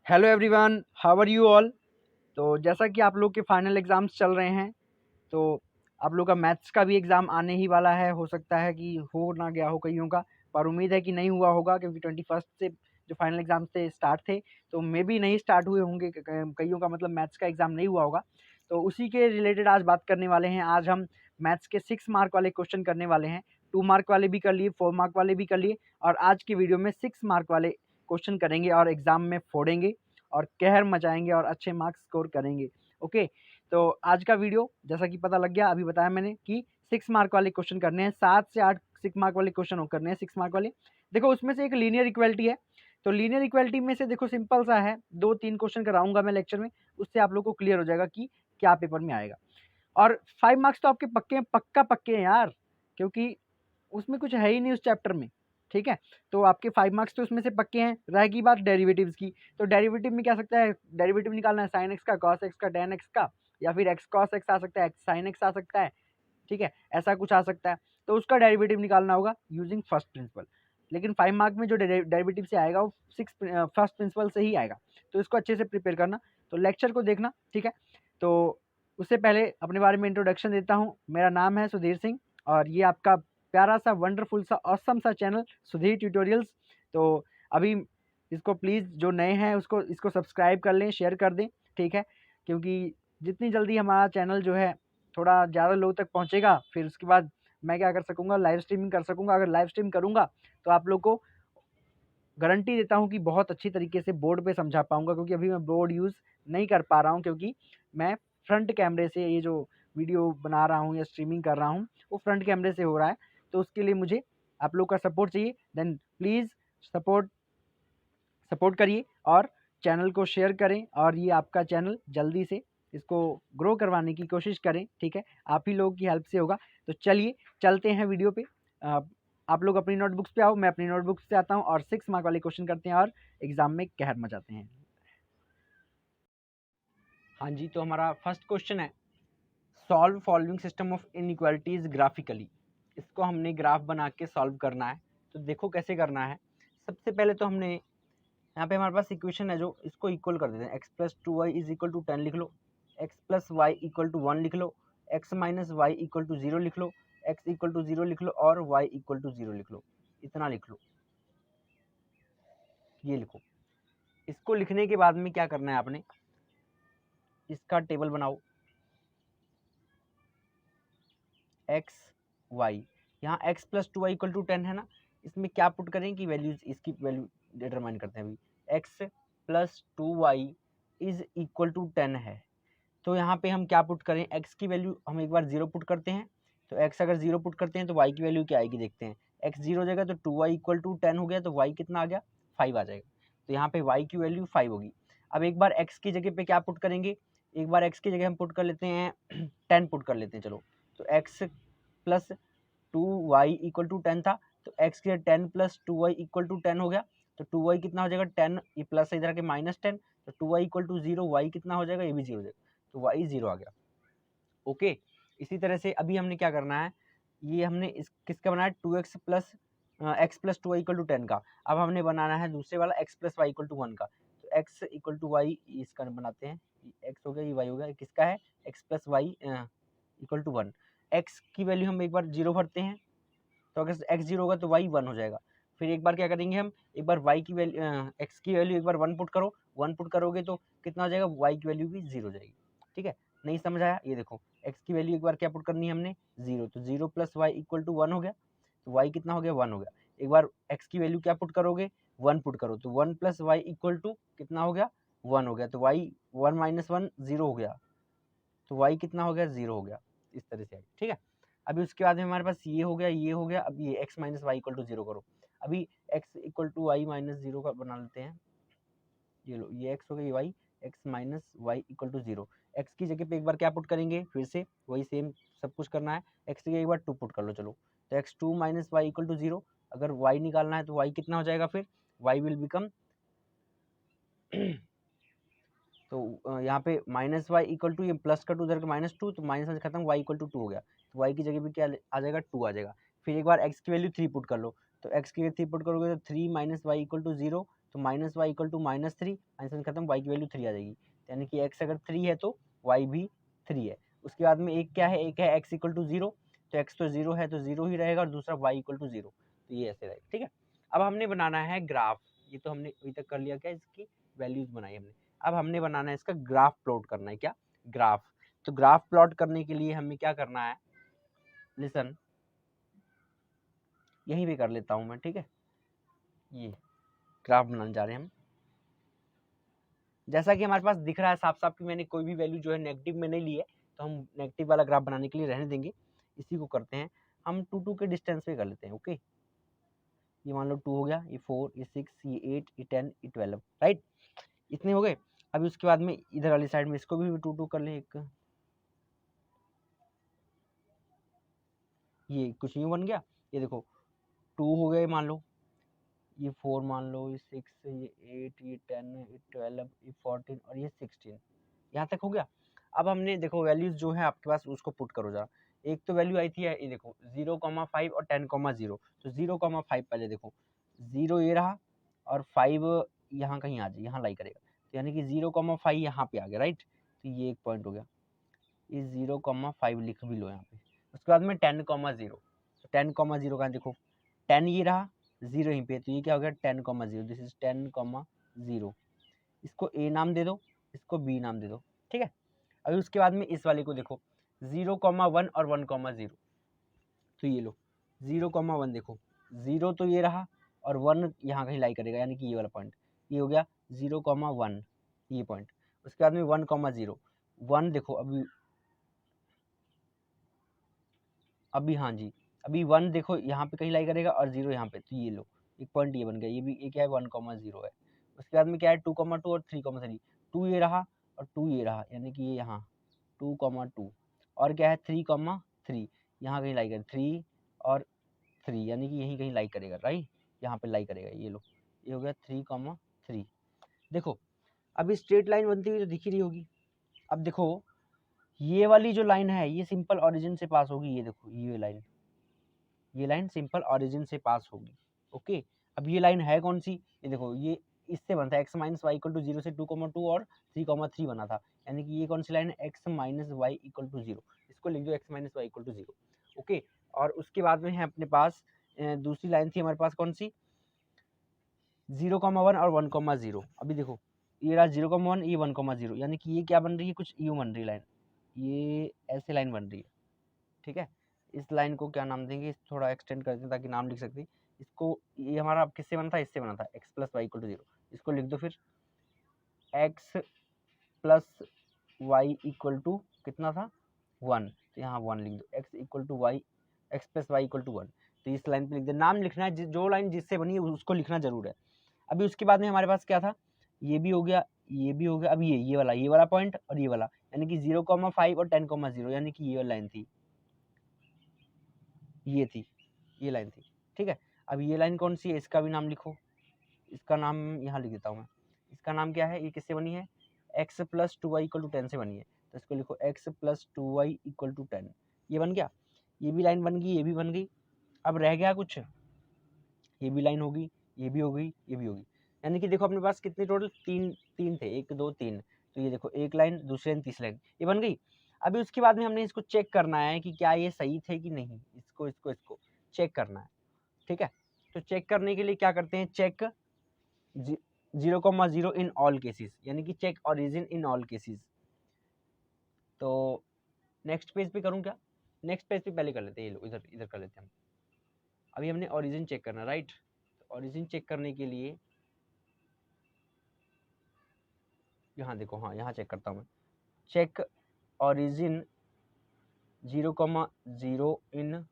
Hello everyone, how are you all. तो जैसा कि आप लोग के फाइनल एग्ज़ाम्स चल रहे हैं, तो आप लोग का मैथ्स का भी एग्ज़ाम आने ही वाला है। हो सकता है कि हो ना गया हो कइयों का, पर उम्मीद है कि नहीं हुआ होगा, क्योंकि 21st से जो फाइनल एग्ज़ाम्स थे स्टार्ट थे, तो मेबी नहीं स्टार्ट हुए होंगे। कइयों का मतलब मैथ्स का एग्ज़ाम नहीं हुआ होगा। तो उसी के रिलेटेड आज बात करने वाले हैं। आज हम मैथ्स के 6 मार्क वाले क्वेश्चन करने वाले हैं। 2 मार्क वाले भी कर लिए, 4 मार्क वाले भी कर लिए, और आज की वीडियो में 6 मार्क वाले क्वेश्चन करेंगे और एग्ज़ाम में फोड़ेंगे और कहर मचाएँगे और अच्छे मार्क्स स्कोर करेंगे। ओके, तो आज का वीडियो जैसा कि पता लग गया, अभी बताया मैंने कि 6 मार्क वाले क्वेश्चन करने हैं। 7 से 8 6 मार्क वाले क्वेश्चन करने हैं, 6 मार्क वाले। देखो, उसमें से एक लीनियर इक्वालिटी है, तो लीनियर इक्वालिटी में से देखो सिंपल सा है, 2-3 क्वेश्चन कराऊँगा मैं लेक्चर में, उससे आप लोग को क्लियर हो जाएगा कि क्या पेपर में आएगा। और 5 मार्क्स तो आपके पक्के हैं, पक्का पक्के हैं यार, क्योंकि उसमें कुछ है ही नहीं उस चैप्टर में, ठीक है? तो आपके 5 मार्क्स तो उसमें से पक्के हैं। रह गई बात डेरिवेटिव्स की, तो डेरिवेटिव में क्या आ सकता है? डेरिवेटिव निकालना है sin x का, cos x का, tan x का, या फिर x cos x आ सकता है, x sin x आ सकता है, ठीक है? ऐसा कुछ आ सकता है, तो उसका डेरिवेटिव निकालना होगा यूजिंग फर्स्ट प्रिंसिपल। लेकिन 5 मार्क में जो डेरिवेटिव से आएगा वो फर्स्ट प्रिंसिपल से ही आएगा, तो इसको अच्छे से प्रिपेयर करना। तो लेक्चर को देखना, ठीक है? तो उससे पहले अपने बारे में इंट्रोडक्शन देता हूँ। मेरा नाम है सुधीर सिंह, और ये आपका प्यारा सा वंडरफुल सा ऑसम सा चैनल सुधीर ट्यूटोरियल्स। तो अभी इसको प्लीज़ जो नए हैं उसको इसको सब्सक्राइब कर लें, शेयर कर दें, ठीक है? क्योंकि जितनी जल्दी हमारा चैनल जो है थोड़ा ज़्यादा लोगों तक पहुँचेगा, फिर उसके बाद मैं क्या कर सकूँगा, लाइव स्ट्रीमिंग कर सकूँगा। अगर लाइव स्ट्रीम करूँगा तो आप लोग को गारंटी देता हूँ कि बहुत अच्छी तरीके से बोर्ड पे समझा पाऊँगा, क्योंकि अभी मैं बोर्ड यूज़ नहीं कर पा रहा हूँ, क्योंकि मैं फ्रंट कैमरे से ये जो वीडियो बना रहा हूँ या स्ट्रीमिंग कर रहा हूँ, वो फ्रंट कैमरे से हो रहा है। तो उसके लिए मुझे आप लोग का सपोर्ट चाहिए। देन प्लीज़ सपोर्ट सपोर्ट करिए और चैनल को शेयर करें, और ये आपका चैनल जल्दी से इसको ग्रो करवाने की कोशिश करें, ठीक है? आप ही लोगों की हेल्प से होगा। तो चलिए चलते हैं वीडियो पे। आप लोग अपनी नोटबुक्स पे आओ, मैं अपनी नोटबुक्स से आता हूँ, और 6 मार्क वाले क्वेश्चन करते हैं और एग्जाम में कहर मचाते हैं। हाँ जी, तो हमारा फर्स्ट क्वेश्चन है, solve following system of inequalities graphically. इसको हमने ग्राफ बना के सॉल्व करना है। तो देखो कैसे करना है। सबसे पहले तो हमने यहाँ पे हमारे पास इक्वेशन है, जो इसको इक्वल कर देते हैं। x plus 2y is equal to 10 लिख लो, x plus y equal to 1 लिख लो, x minus y equal to 0 लिख लो, x इक्वल टू 0 लिख लो, और y इक्वल टू 0 लिख लो। इतना लिख लो, ये लिखो। इसको लिखने के बाद में क्या करना है आपने, इसका टेबल बनाओ। x y, यहाँ x plus 2y equal to 10 है ना, इसमें क्या पुट करें कि वैल्यूज, इसकी वैल्यू डिटरमाइन करते हैं। अभी x plus 2y is equal to 10 है, तो यहाँ पे हम क्या पुट करें, x की वैल्यू हम एक बार 0 पुट करते हैं। तो x अगर 0 पुट करते हैं तो y की वैल्यू क्या आएगी देखते हैं। x 0 हो जाएगा तो 2y इक्वल टू 10 हो गया, तो y कितना आ गया, 5 आ जाएगा। तो यहाँ पे y की वैल्यू 5 होगी। अब एक बार x की जगह पे क्या पुट करेंगे, एक बार x की जगह हम पुट कर लेते हैं 10 पुट कर लेते हैं। चलो, तो x plus 2y equal to 10 था, तो x की 10 प्लस 2y इक्वल टू 10 हो गया। तो 2y कितना हो जाएगा, 10, ये प्लस इधर के माइनस 10, तो 2y इक्वल टू 0, y कितना हो जाएगा, ये भी 0 हो जाएगा, तो y 0 आ गया। ओके, इसी तरह से अभी हमने क्या करना है, ये हमने इस किसका बनाया, 2x plus x plus 2y equal to 10 का। अब हमने बनाना है दूसरे वाला x plus y equal to 1 का। तो x इक्वल टू वाई, इसका बनाते हैं, x हो गया, ये y हो गया, किसका है, x plus y equal to 1। x की वैल्यू हम एक बार 0 भरते हैं, तो अगर x 0 होगा तो y 1 हो जाएगा। फिर एक बार क्या करेंगे हम, एक बार y की वैल्यू x की वैल्यू एक बार 1 पुट करो, 1 पुट करोगे तो कितना हो जाएगा, y की वैल्यू भी 0 हो जाएगी। ठीक है, नहीं समझ आया, ये देखो x की वैल्यू एक बार क्या पुट करनी है हमने, 0, तो 0 प्लस वाई इक्वल टू 1 हो गया, तो y कितना हो गया, 1 हो गया। एक बार x की वैल्यू क्या पुट करोगे, 1 पुट करो, तो 1 प्लस वाई इक्वल टू कितना हो गया, 1 हो गया, तो y 1 माइनस 1 0 हो गया, तो y कितना हो गया, 0 हो गया। इस तरह से, ठीक है। अभी उसके बाद में हमारे पास ये हो गया, ये हो गया। अब ये x minus y equal to 0 करो। अभी x equal to y minus 0 का बना लेते हैं। ये लो, ये x हो गया, ये y, x minus y equal to 0। x की जगह पे एक बार क्या पुट करेंगे, फिर से वही सेम सब कुछ करना है। x की जगह एक बार 2 पुट कर लो। चलो, तो x2 minus y equal to 0। अगर y निकालना है तो y कितना हो जाएगा, फिर y विल बिकम तो यहाँ पे माइनस वाई इक्वल टू, ये प्लस का 2 उधर का -2, तो माइनस से खत्म, y इक्वल टू 2 हो गया, तो y की जगह पे क्या आ जाएगा, 2 आ जाएगा। फिर एक बार x की वैल्यू 3 पुट कर लो, तो x की वैल्यू 3 पुट करोगे तो 3 माइनस वाई इक्वल टू 0, तो minus y equal to -3, answer खत्म, वाई की वैल्यू 3 आ जाएगी। यानी कि एक्स अगर 3 है तो वाई भी 3 है। उसके बाद में एक क्या है, एक है एक्स इक्वल टू 0, तो एक्स तो 0 है तो 0 ही रहेगा, और दूसरा वाई इक्वल टू 0, तो ये ऐसे रहेगा। ठीक है, अब हमने बनाना है ग्राफ। ये तो हमने अभी तक कर लिया, क्या इसकी वैल्यूज बनाई हमने। अब हमने बनाना है इसका ग्राफ प्लॉट करना है। क्या ग्राफ? तो ग्राफ प्लॉट करने के लिए हमें क्या करना है, लिसन, यहीं पे कर लेता हूं मैं। ठीक है, ये ग्राफ बनाने जा रहे हैं हम। जैसा कि हमारे पास दिख रहा है साफ साफ कि मैंने कोई भी वैल्यू जो है नेगेटिव में नहीं ली है, तो हम नेगेटिव वाला ग्राफ बनाने के लिए रहने देंगे। इसी को करते हैं हम 2 के डिस्टेंस पे कर लेते हैं। ओके, ये मान लो 2 हो गया, ये 4, ये 6, ये 8, ये 10, ये 12, राइट, इतने हो गए। अभी उसके बाद में इधर वाली साइड में इसको भी 2 कर ले एक, ये कुछ यूं बन गया। ये देखो 2 हो गए मान लो, ये 4 मान लो, ये 6, ये 8, ये 10, ये 12, ये 14 और ये 16, यहाँ तक हो गया। अब हमने देखो वैल्यूज जो है आपके पास उसको पुट करो जरा। एक तो वैल्यू आई थी, ये देखो 0,5 और 10,0, तो 0,5 पहले देखो, 0 ये रहा और 5 यहाँ कहीं आ जाए, यहाँ लाई करेगा, तो यानी कि 0,5 यहाँ पे आ गया, राइट। तो ये एक पॉइंट हो गया, ये 0,5 लिख भी लो यहाँ पे। उसके बाद में 10,0, 10,0 का देखो 10 ये रहा, 0 यहीं पे, तो ये क्या हो गया 10,0, दिस इज 10,0। इसको ए नाम दे दो, इसको बी नाम दे दो। ठीक है, अभी उसके बाद में इस वाले को देखो 0,1 और 1,0, तो ये लो 0,1 देखो, 0 तो ये रहा और 1 यहाँ कहीं लाई करेगा, यानी कि ये वाला पॉइंट, ये हो गया 0,1 ये पॉइंट। उसके बाद में 1,0, 1 देखो अभी हाँ जी, अभी 1 देखो यहाँ पे कहीं लाई करेगा और 0 यहाँ पे, तो ये लो एक पॉइंट ये बन गया, ये भी एक क्या है 1,0 है। उसके बाद में क्या है 2,2 और 3,3, 2 ये रहा और 2 ये रहा, यानी कि ये यहाँ 2,2 और क्या है 3,3, यहाँ कहीं लाई करेगा 3 और 3, यानी कि यहीं कहीं लाई करेगा, राइट, यहाँ पे लाई करेगा, ये लो ये हो गया 3,3। देखो अभी स्ट्रेट लाइन बनती हुई तो दिख ही रही होगी। अब देखो ये वाली जो लाइन है ये सिंपल ओरिजिन से पास होगी, ये देखो ये लाइन सिंपल ओरिजिन से पास होगी। ओके, अब ये लाइन है कौन सी, ये देखो ये इससे बनता है x minus y equal to 0 से 2,2 और 3,3 बना था, यानी कि ये कौन सी लाइन है x minus y equal to 0, इसको लिख दो x minus y equal to 0। Okay, और उसके बाद में है अपने पास दूसरी लाइन थी हमारे पास कौन सी, 0,1 और 1,0। अभी देखो ये रहा 0,1, ये 1,0, यानी कि ये क्या बन रही है, कुछ यूं बन रही है लाइन, ये ऐसे लाइन बन रही है। ठीक है, इस लाइन को क्या नाम देंगे, थोड़ा एक्सटेंड करते हैं ताकि नाम लिख सकते। इसको, ये हमारा किससे बना था, इससे बना था x plus y equal to 0, इसको लिख दो फिर x plus y equal to कितना था 1, तो यहाँ 1 लिख दो, x equal to y, x plus y equal to 1, तो इस लाइन पे लिख दो। नाम लिखना है, जो लाइन जिससे बनी है उसको लिखना जरूर है। अभी उसके बाद में हमारे पास क्या था, ये भी हो गया, ये भी हो गया। अब ये वाला पॉइंट और ये वाला, यानी कि 0,5 और 10,0, यानी कि ये लाइन थी, ये थी, ये लाइन थी। ठीक है, अब ये लाइन कौन सी है, इसका भी नाम लिखो, इसका नाम यहाँ लिख देता हूँ मैं। इसका नाम क्या है, ये किससे बनी है, x plus 2y equal to 10 से बनी है, तो इसको लिखो x plus 2y equal to 10, ये बन गया। ये भी लाइन बन गई, ये भी बन गई। अब रह गया कुछ, ये भी लाइन होगी, ये भी हो गई, ये भी होगी, यानी कि देखो अपने पास कितने टोटल, तीन थे, 1 2 3, तो ये देखो एक लाइन, दूसरी लाइन, तीसरी लाइन, ये बन गई। अभी उसके बाद में हमने इसको चेक करना है कि क्या ये सही थे कि नहीं, इसको चेक करना है। ठीक है, तो चेक करने के लिए क्या करते हैं, चेक 0,0 इन ऑल केसेस, यानी कि check origin in all cases. तो नेक्स्ट पेज पे करूं क्या, नेक्स्ट पेज पे पहले कर लेते हैं, ये लो इधर कर लेते हैं हम। अभी हमने ओरिजिन चेक करना, राइट, तो ओरिजिन चेक करने के लिए यहाँ देखो, हाँ यहाँ चेक करता हूँ मैं, check origin 0,0 in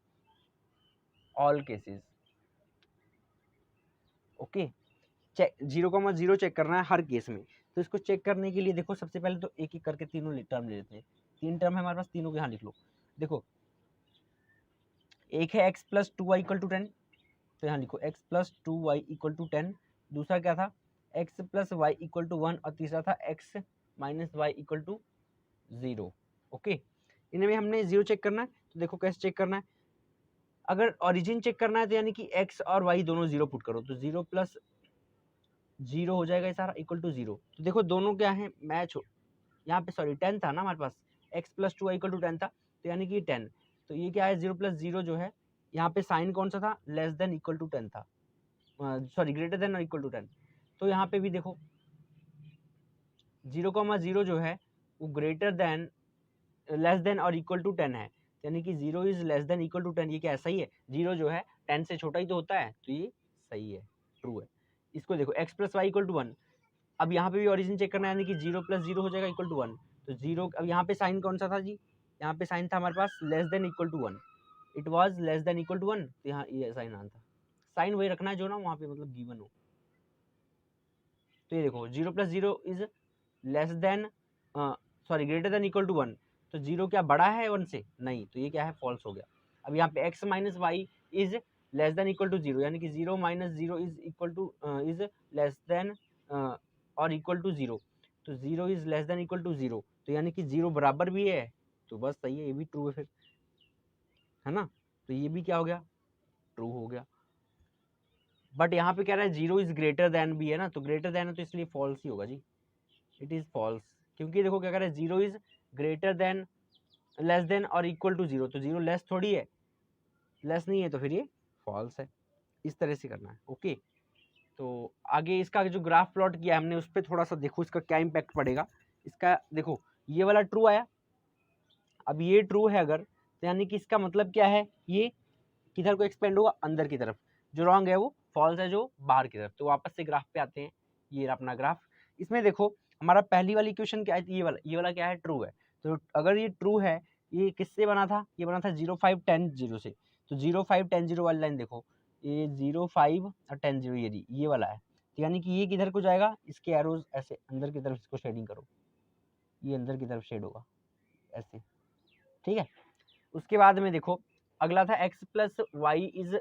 all cases. Okay, check 0,0 check करना है हर केस में। तो इसको चेक करने के लिए देखो सबसे पहले तो एक एक करके तीनों टर्म ले लेते हैं। 3 टर्म है हमारे पास, तीनों को यहाँ लिख लो। देखो एक है x plus 2y equal to 10, तो यहाँ लिखो x plus 2y equal to 10। दूसरा क्या था, x plus y equal to 1, और तीसरा था x minus y equal to 0। Okay, इनमें हमने 0 चेक करना है, तो देखो कैसे चेक करना है। अगर ओरिजिन चेक करना है तो यानी कि x और y दोनों 0 पुट करो, तो 0 प्लस 0 हो जाएगा ये सारा इक्वल टू 0। तो देखो दोनों क्या है मैच हो, यहाँ पे सॉरी 10 था ना हमारे पास, x plus 2y equal to 10 था, तो यानी कि 10, तो ये क्या है 0 प्लस 0 जो है, यहाँ पे साइन कौन सा था, लेस देन इक्वल टू 10 था, सॉरी ग्रेटर देन और इक्वल टू 10। तो यहाँ पे भी देखो 0,0 जो है वो ग्रेटर देन लेस देन और इक्वल टू 10 है, यानी कि 0 is less than equal to 10। ये क्या सही है, 0 जो है 10 से छोटा ही तो होता है, तो ये सही है, ट्रू है। इसको देखो x plus y equal to 1, अब यहाँ पे भी ओरिजिन चेक करना है, यानी कि 0 प्लस 0 हो जाएगा इक्वल टू 1। तो 0, अब यहाँ पे साइन कौन सा था जी, यहाँ पे साइन था हमारे पास less than equal to 1, it was less than equal to 1, तो यहाँ ये साइन आना था, साइन वही रखना है जो ना वहाँ पे मतलब गिवन हो। तो ये देखो 0 plus 0 is less than sorry greater than equal to 1, तो 0 क्या बड़ा है 1 से, नहीं, तो ये क्या है फॉल्स हो गया। अब यहाँ पे x minus y is less than equal to 0, यानी कि 0 minus 0 is equal to is less than और इक्वल टू 0, तो 0 is less than equal to 0, तो यानी कि 0 बराबर भी है, तो बस सही है, ये भी ट्रू है फिर, है ना, तो ये भी क्या हो गया, ट्रू हो गया। बट यहाँ पे कह रहा है 0 इज ग्रेटर देन भी है ना, तो ग्रेटर देन है तो इसलिए फॉल्स ही होगा जी, इट इज फॉल्स, क्योंकि देखो क्या कह रहा है 0 is greater than less than और इक्वल टू 0, तो 0 लेस थोड़ी है, लेस नहीं है, तो फिर ये फॉल्स है। इस तरह से करना है, ओके। तो आगे इसका जो ग्राफ प्लॉट किया हमने उस पर थोड़ा सा देखो इसका क्या इम्पैक्ट पड़ेगा। इसका देखो ये वाला ट्रू आया, अब ये ट्रू है अगर, तो यानी कि इसका मतलब क्या है, ये किधर को एक्सपेंड होगा, अंदर की तरफ, जो रॉन्ग है वो फॉल्स है, जो बाहर की तरफ। तो वापस से ग्राफ पे आते हैं, ये अपना ग्राफ। इसमें देखो हमारा पहली वाली इक्वेशन क्या है, ये वाला क्या है, ट्रू है। तो अगर ये ट्रू है, ये किससे बना था, ये बना था 0 5 10 0 से, तो 0 5 10 0 वाली लाइन देखो, ये 0 5 और 10 0 ये वाला है, तो यानी कि ये किधर को जाएगा, इसके एरोज ऐसे अंदर की तरफ इसको शेडिंग करो, ये अंदर की तरफ शेड होगा ऐसे, ठीक है। उसके बाद में देखो अगला था x plus y is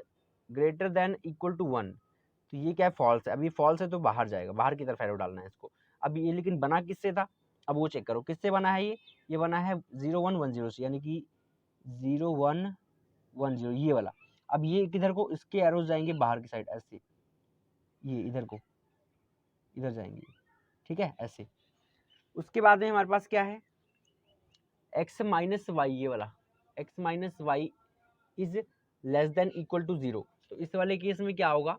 greater than equal to 1, तो ये क्या है फॉल्स है, अब ये फॉल्स है तो बाहर जाएगा, बाहर की तरफ एरो डालना है इसको। अब ये लेकिन बना किससे था, अब वो चेक करो किससे बना है, ये बना है 0 1 1 0 से, यानी कि 0 1 1 0 ये वाला। अब ये किधर को, इसके एरोज जाएंगे बाहर की साइड ऐसे, ये इधर को इधर जाएंगे, ठीक है ऐसे। उसके बाद में हमारे पास क्या है, x माइनस वाई, ये वाला x minus y is less than equal to 0, तो इस वाले केस में क्या होगा,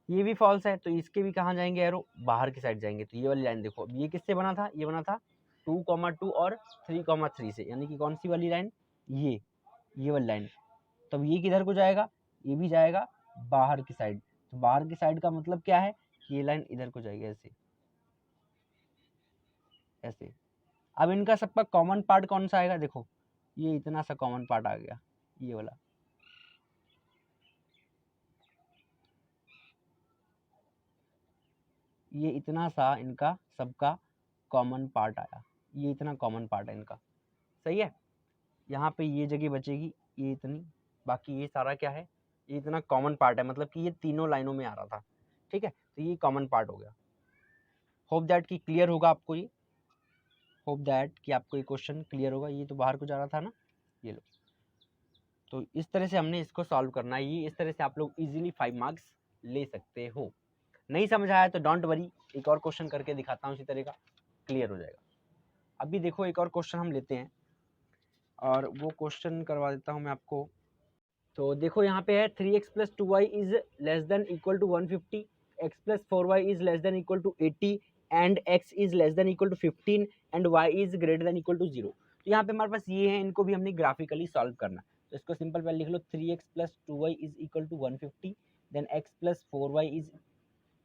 ये भी फॉल्स है, तो इसके भी कहाँ जाएंगे एरो, बाहर की साइड जाएंगे। तो ये वाली लाइन देखो, अब ये किससे बना था, ये बना था 2,2 और 3,3 से, यानी कि कौन सी वाली लाइन, ये वाली लाइन। तब ये किधर को जाएगा, ये भी जाएगा बाहर की साइड, तो बाहर की साइड का मतलब क्या है कि ये लाइन इधर को जाएगी ऐसे ऐसे। अब इनका सबका कॉमन पार्ट कौन सा आएगा, देखो ये इतना सा कॉमन पार्ट आ गया, ये वाला, ये इतना सा इनका सबका कॉमन पार्ट आया, ये इतना कॉमन पार्ट है इनका, सही है। यहाँ पे ये जगह बचेगी, ये इतनी, बाकी ये सारा क्या है, ये इतना कॉमन पार्ट है, मतलब कि ये तीनों लाइनों में आ रहा था, ठीक है, तो ये कॉमन पार्ट हो गया। होप दैट कि क्लियर होगा आपको ये, होप दैट कि आपको ये क्वेश्चन क्लियर होगा। ये तो बाहर को जा रहा था ना, ये लो, तो इस तरह से हमने इसको सॉल्व करना है, ये इस तरह से आप लोग इजीली 5 मार्क्स ले सकते हो। नहीं समझ आया तो डोंट वरी, एक और क्वेश्चन करके दिखाता हूँ इसी तरह का, क्लियर हो जाएगा। अभी देखो एक और क्वेश्चन हम लेते हैं, और वो क्वेश्चन करवा देता हूँ मैं आपको। तो देखो यहाँ पे है 3x plus 2y is less than equal to 150, x plus 4y is less than equal to 80 and x is less than equal to 15 and y is greater than equal to 0। तो यहाँ पे हमारे पास ये है, इनको भी हमने ग्राफिकली सॉल्व करना है। तो इसको सिंपल पहले लिख लो, 3x plus 2y is equal to 150, then x plus 4y is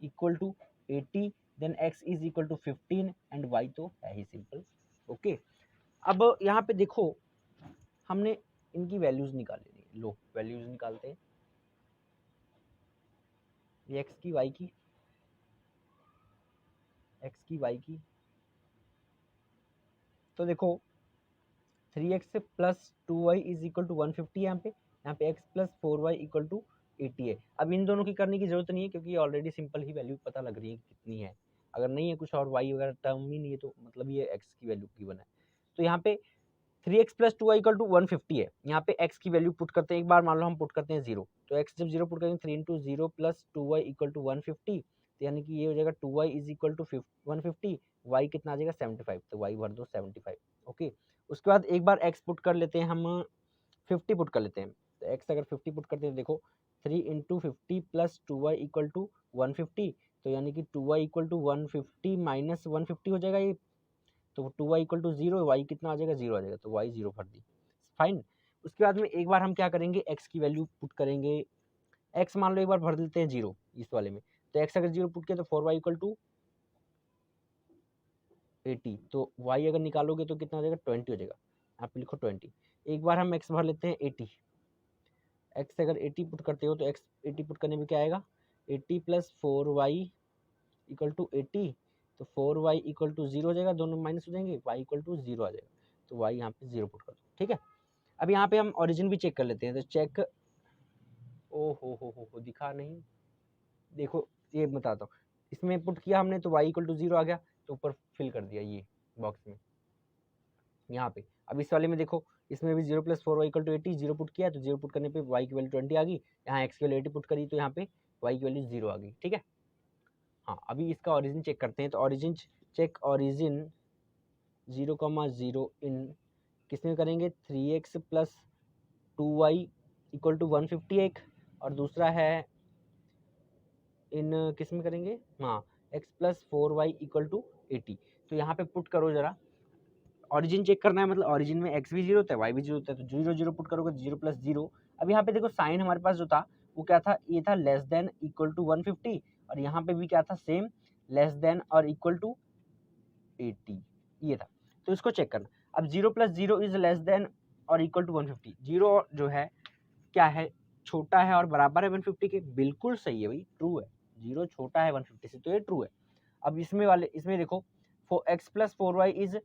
equal to 80, then x is equal to 15 and y तो है ही सिंपल, ओके। अब यहाँ पे देखो हमने इनकी वैल्यूज निकाली, लो वैल्यूज निकालते हैं, ये x की y की, x की y की। तो देखो 3x plus 2y is equal to 150 यहाँ पे x plus 4y equal to 80 है। अब इन दोनों की करने की जरूरत नहीं है, क्योंकि ऑलरेडी सिंपल ही वैल्यू पता लग रही है कितनी है। अगर नहीं है कुछ और y वगैरह टर्म ही नहीं है, तो मतलब ये x की वैल्यू की बना है। तो यहाँ पे 3x plus 2y equal to 150 है, यहाँ पे x की वैल्यू पुट करते हैं, एक बार मान लो हम पुट करते हैं 0, तो x जब 0 पुट करेंगे 3 into 0 plus 2y equal to 150, तो यानी कि ये हो जाएगा 2y is equal to 150, y कितना आ जाएगा 75, तो y भर दो 75। ओके, उसके बाद एक बार x पुट कर लेते हैं हम, 50 पुट कर लेते हैं। तो x अगर 50 पुट करते हैं, देखो 3 into 50 plus 2y equal to 150, तो यानी कि 2y इक्वल टू 150 माइनस 150 हो जाएगा ये, तो 2y इक्वल टू 0, y कितना आ जाएगा 0 आ जाएगा, तो y 0 भर दी। फाइन। उसके बाद में एक बार हम क्या करेंगे, x की वैल्यू पुट करेंगे। x मान लो एक बार भर देते हैं 0 इस वाले में, तो x अगर 0 पुट किया तो 4y इक्वल टू 80, तो y अगर निकालोगे तो कितना हो जाएगा 20 हो जाएगा, आप लिखो 20। एक बार हम x भर लेते हैं 80, x अगर 80 पुट करते हो तो x 80 पुट करने में क्या आएगा, 80 प्लस 4y इक्वल टू 80, तो 4y इक्वल टू 0 हो जाएगा, दोनों माइनस हो जाएंगे, y इक्वल टू 0 आ जाएगा, तो y यहाँ पे 0 पुट कर दो। ठीक है, अब यहाँ पे हम ओरिजिन भी चेक कर लेते हैं, तो चेक, ओ हो दिखा नहीं, देखो ये बताता हूँ, इसमें पुट किया हमने तो y इक्वल टू 0 आ गया, तो ऊपर फिल कर दिया ये बॉक्स में यहाँ पे। अब इस वाले में देखो, इसमें भी 0 plus 4y equal to 80, 0 put किया तो 0 पुट करने पे y की वैल्यू 20 आ गई, यहाँ x की वैल्यू 80 पुट करी तो यहाँ पे y की वैल्यू 0 आ गई। ठीक है, हाँ अभी इसका ओरिजिन चेक करते हैं, तो ओरिजिन चेक, ओरिजिन 0,0 इन किस में करेंगे, 3x plus 2y equal to 150 एक, और दूसरा है इन किस में करेंगे, हाँ x plus 4y equal to 80। तो यहाँ पे पुट करो जरा, ओरिजिन चेक करना है, मतलब ओरिजिन में x भी 0 होता है y भी 0 होता है, तो 0 0 पुट करोगे तो 0 प्लस 0। अब यहाँ पे देखो साइन हमारे पास जो था वो क्या था, ये था लेस देन इक्वल टू 150, और यहाँ पे भी क्या था सेम, लेस देन और इक्वल टू 80, ये था। तो इसको चेक करना, अब 0 प्लस 0 इज लेस देन और इक्वल टू 150, 0 जो है क्या है, छोटा है और बराबर है 150 के, बिल्कुल सही है भाई, ट्रू है, 0 छोटा है 150 से, तो ये ट्रू है। अब इसमें वाले, इसमें देखो x plus 4y is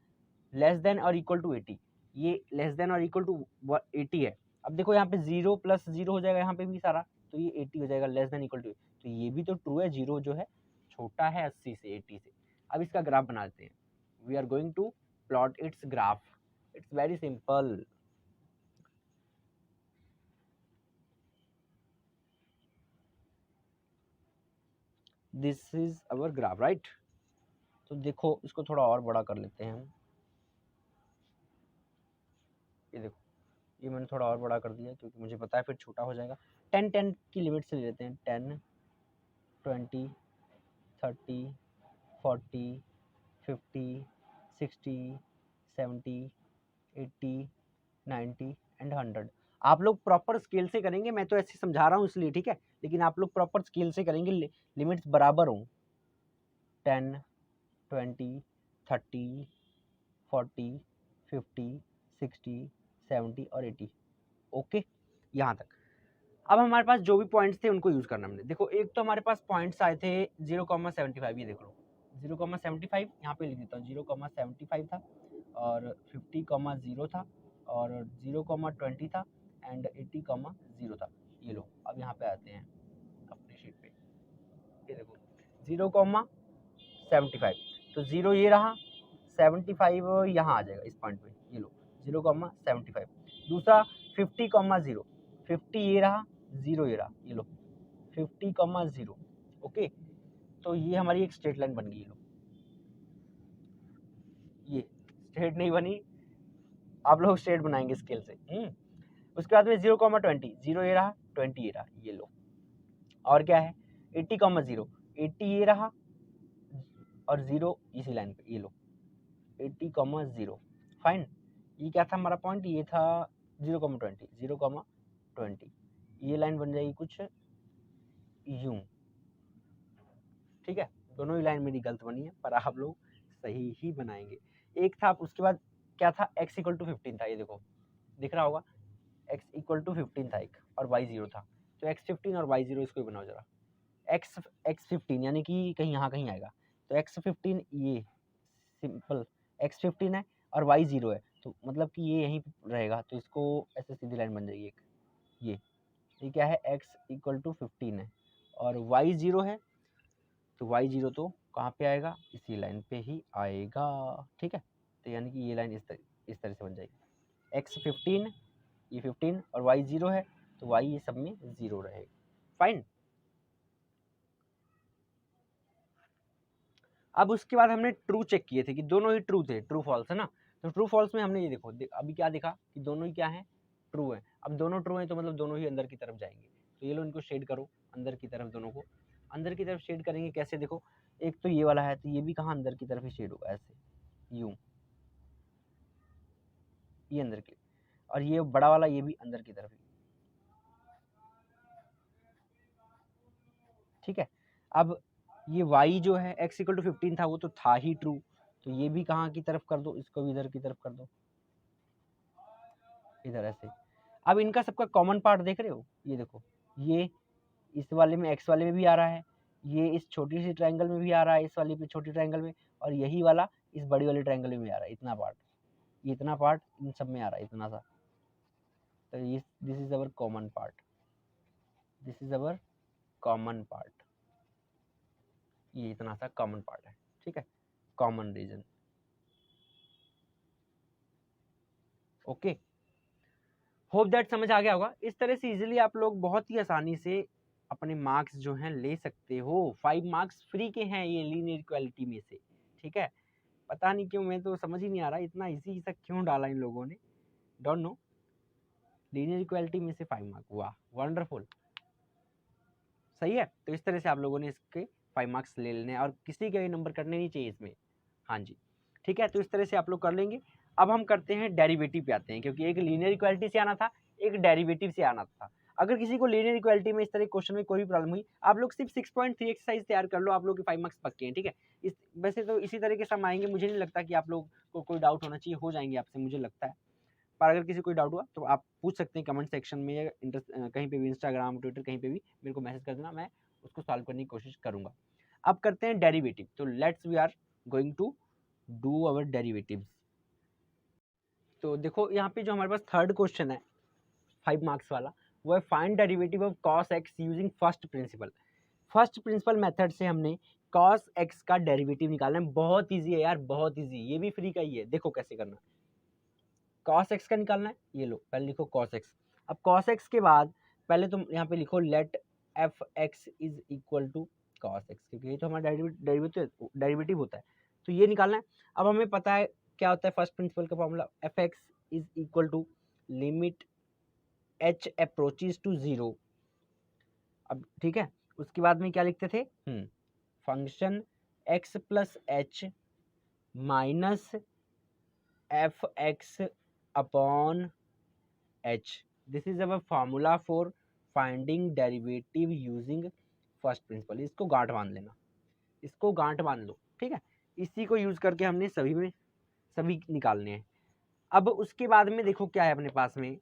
less than और इक्वल टू 80, ये लेस देन और इक्वल टू 80 है। अब देखो यहाँ पे 0 प्लस 0 हो जाएगा यहाँ पे भी सारा, तो ये 80 हो जाएगा, लेस देन इक्वल टू, तो ये भी तो ट्रू है, 0 जो है छोटा है 80 से, 80 से। अब इसका ग्राफ बना देते हैं, we are going to plot its graph, it's very simple. This is our graph right. तो देखो इसको थोड़ा और बड़ा कर लेते हैं हम, ये देखो, ये मैंने थोड़ा और बड़ा कर दिया क्योंकि मुझे पता है फिर छोटा हो जाएगा। 10 की लिमिट से ले लेते हैं, 10 20 30 40 50 60 70 80 90 एंड 100। आप लोग प्रॉपर स्केल से करेंगे, मैं तो ऐसे समझा रहा हूँ इसलिए, ठीक है, लेकिन आप लोग प्रॉपर स्केल से करेंगे, लिमिट्स बराबर हो, 10 20 30 40 50 60 70 और 80। ओके, यहाँ तक। अब हमारे पास जो भी पॉइंट्स थे उनको यूज करना हमने, देखो एक तो हमारे पास पॉइंट्स आए थे 0,75, ये देख लो 0,75, यहाँ पे लिख देता हूँ 0,75 था, और 50,0 था, और 0,20 था, एंड 80,0 था। ये लो, अब यहाँ पे आते हैं अपनी शीट पे, ये देखो 0,75, तो 0 ये रहा, 75 यहाँ आ जाएगा इस पॉइंट पे, ये लो 0,75। दूसरा 50,0, 50 ये रहा, 0 ये रहा, ये लो 50,0। ओके, तो ये हमारी एक स्ट्रेट लाइन बन गई, लो ये स्ट्रेट नहीं बनी, आप लोग स्ट्रेट बनाएंगे स्केल से। उसके बाद में 0,20, 0 ये रहा, 20 ये रहा, ये लो। और क्या है 80,0, 80 ये रहा, और 0 इसी लाइन पे, ये लो 80,0। फाइन, ये क्या था हमारा पॉइंट, ये था 0,20, 0,20, ये लाइन बन जाएगी कुछ यूं। ठीक है, दोनों ही लाइन मेरी गलत बनी है, पर आप लोग सही ही बनाएंगे। एक था, उसके बाद क्या था, x इक्वल टू 15 था, ये देखो दिख रहा होगा, x इक्वल टू 15 था एक, और y 0 था, तो x 15 और y 0 इसको ही बनाओ जरा, x 15 यानी कि कहीं यहाँ कहीं आएगा, तो x 15 ये सिंपल x 15 है और y 0 है, तो मतलब कि ये यहीं रहेगा, तो इसको ऐसे सीधी लाइन बन जाएगी एक, ये क्या है, x इक्वल टू 15 है और y 0 है, तो y 0 तो कहाँ पे आएगा, इसी लाइन पे ही आएगा। ठीक है, तो यानी कि ये लाइन इस तरह से बन जाएगी, x 15, ये 15 और y 0 है, तो y ये सब में 0 रहेगा। फाइन, अब उसके बाद हमने ट्रू चेक किए थे कि दोनों ही ट्रू थे, ट्रू फॉल्स है ना। तो ट्रू फॉल्स में हमने ये देखो अभी क्या दिखा कि दोनों ही क्या है, ट्रू है। अब दोनों ट्रू है तो मतलब दोनों ही अंदर की तरफ जाएंगे। तो ये लो इनको शेड करो अंदर की तरफ, दोनों को अंदर की तरफ शेड करेंगे। कैसे देखो, एक तो ये वाला है तो ये भी कहाँ अंदर की तरफ ही शेड होगा, ऐसे यूं, ये अंदर की, और ये बड़ा वाला ये भी अंदर की तरफ ही, ठीक है। अब ये y जो है x इक्वल टू 15 था, वो तो था ही ट्रू, तो ये भी कहाँ की तरफ कर दो, इसको भी इधर की तरफ कर दो, इधर ऐसे। अब इनका सबका कॉमन पार्ट देख रहे हो, ये देखो, ये इस वाले में x वाले में भी आ रहा है, ये इस छोटी सी ट्रायंगल में भी आ रहा है, इस वाली पे छोटी ट्रायंगल में, और यही वाला इस बड़ी वाली ट्रायंगल में भी आ रहा है। इतना पार्ट, ये इतना पार्ट इन सब में आ रहा है, इतना सा। तो ये this is our common part, this is our common part, ये इतना सा कॉमन पार्ट है, ठीक है, common region. Okay, hope that समझ आ गया होगा। इस तरह से इजीली आप लोग बहुत ही आसानी से अपने मार्क्स जो हैं ले सकते हो। 5 मार्क्स फ्री के हैं ये लीनियर इक्वालिटी में से, ठीक है। पता नहीं क्यों, मैं तो समझ ही नहीं आ रहा इतना इजी सा क्यों डाला इन लोगों ने, डोंट नो। लीनियर इक्वालिटी में से 5 मार्क, वाह वंडरफुल, सही है। तो इस तरह से आप लोगों ने इसके 5 मार्क्स ले लेने हैं और किसी के भी नंबर कटने नहीं चाहिए इसमें। हाँ जी, ठीक है, तो इस तरह से आप लोग कर लेंगे। अब हम करते हैं डेरिवेटिव पे आते हैं, क्योंकि एक लीनियर इक्वालिटी से आना था, एक डेरिवेटिव से आना था। अगर किसी को लीनियर इक्वालिटी में इस तरह क्वेश्चन में कोई भी प्रॉब्लम हुई, आप लोग सिर्फ 6.3 एक्सरसाइज तैयार कर लो, आप लोग के 5 मार्क्स पक्के हैं, ठीक है। इस वैसे तो इसी तरीके से हम आएंगे, मुझे नहीं लगता कि आप लोग को कोई डाउट होना चाहिए, हो जाएंगे आपसे मुझे लगता है। पर अगर किसी कोई डाउट हुआ तो आप पूछ सकते हैं कमेंट सेक्शन में, या कहीं पे भी, इंस्टाग्राम ट्विटर कहीं पे भी मेरे को मैसेज कर देना, मैं उसको सॉल्व करने की कोशिश करूंगा। अब करते हैं डेरिवेटिव, तो let's we are going to do our derivatives. तो देखो यहाँ पे जो हमारे पास थर्ड क्वेश्चन है 5 मार्क्स वाला, वो है find derivative of cos x using first principal. First principle method से हमने cos x का डेरिवेटिव निकालना है। बहुत इजी है यार, बहुत इजी, ये भी फ्री का ही है। देखो कैसे करना है, cos x का निकालना है, ये लो पहले लिखो cos x। अब cos x के बाद पहले तुम यहाँ पे लिखो let f x is equal to cos x, क्योंकि ये तो हमारा डेरिवेटिव होता है, तो ये निकालना है। अब हमें पता है क्या होता है फर्स्ट प्रिंसिपल का formula, f x is equal to limit h approaches to 0। अब ठीक है, उसके बाद में क्या लिखते थे, function x plus H minus F x upon h, this is our formula for finding derivative using first principal. इसको गांठ बांध लेना, इसको गांठ बांध लो, ठीक है। इसी को यूज करके हमने सभी निकालने हैं। अब उसके बाद में देखो क्या है अपने पास में,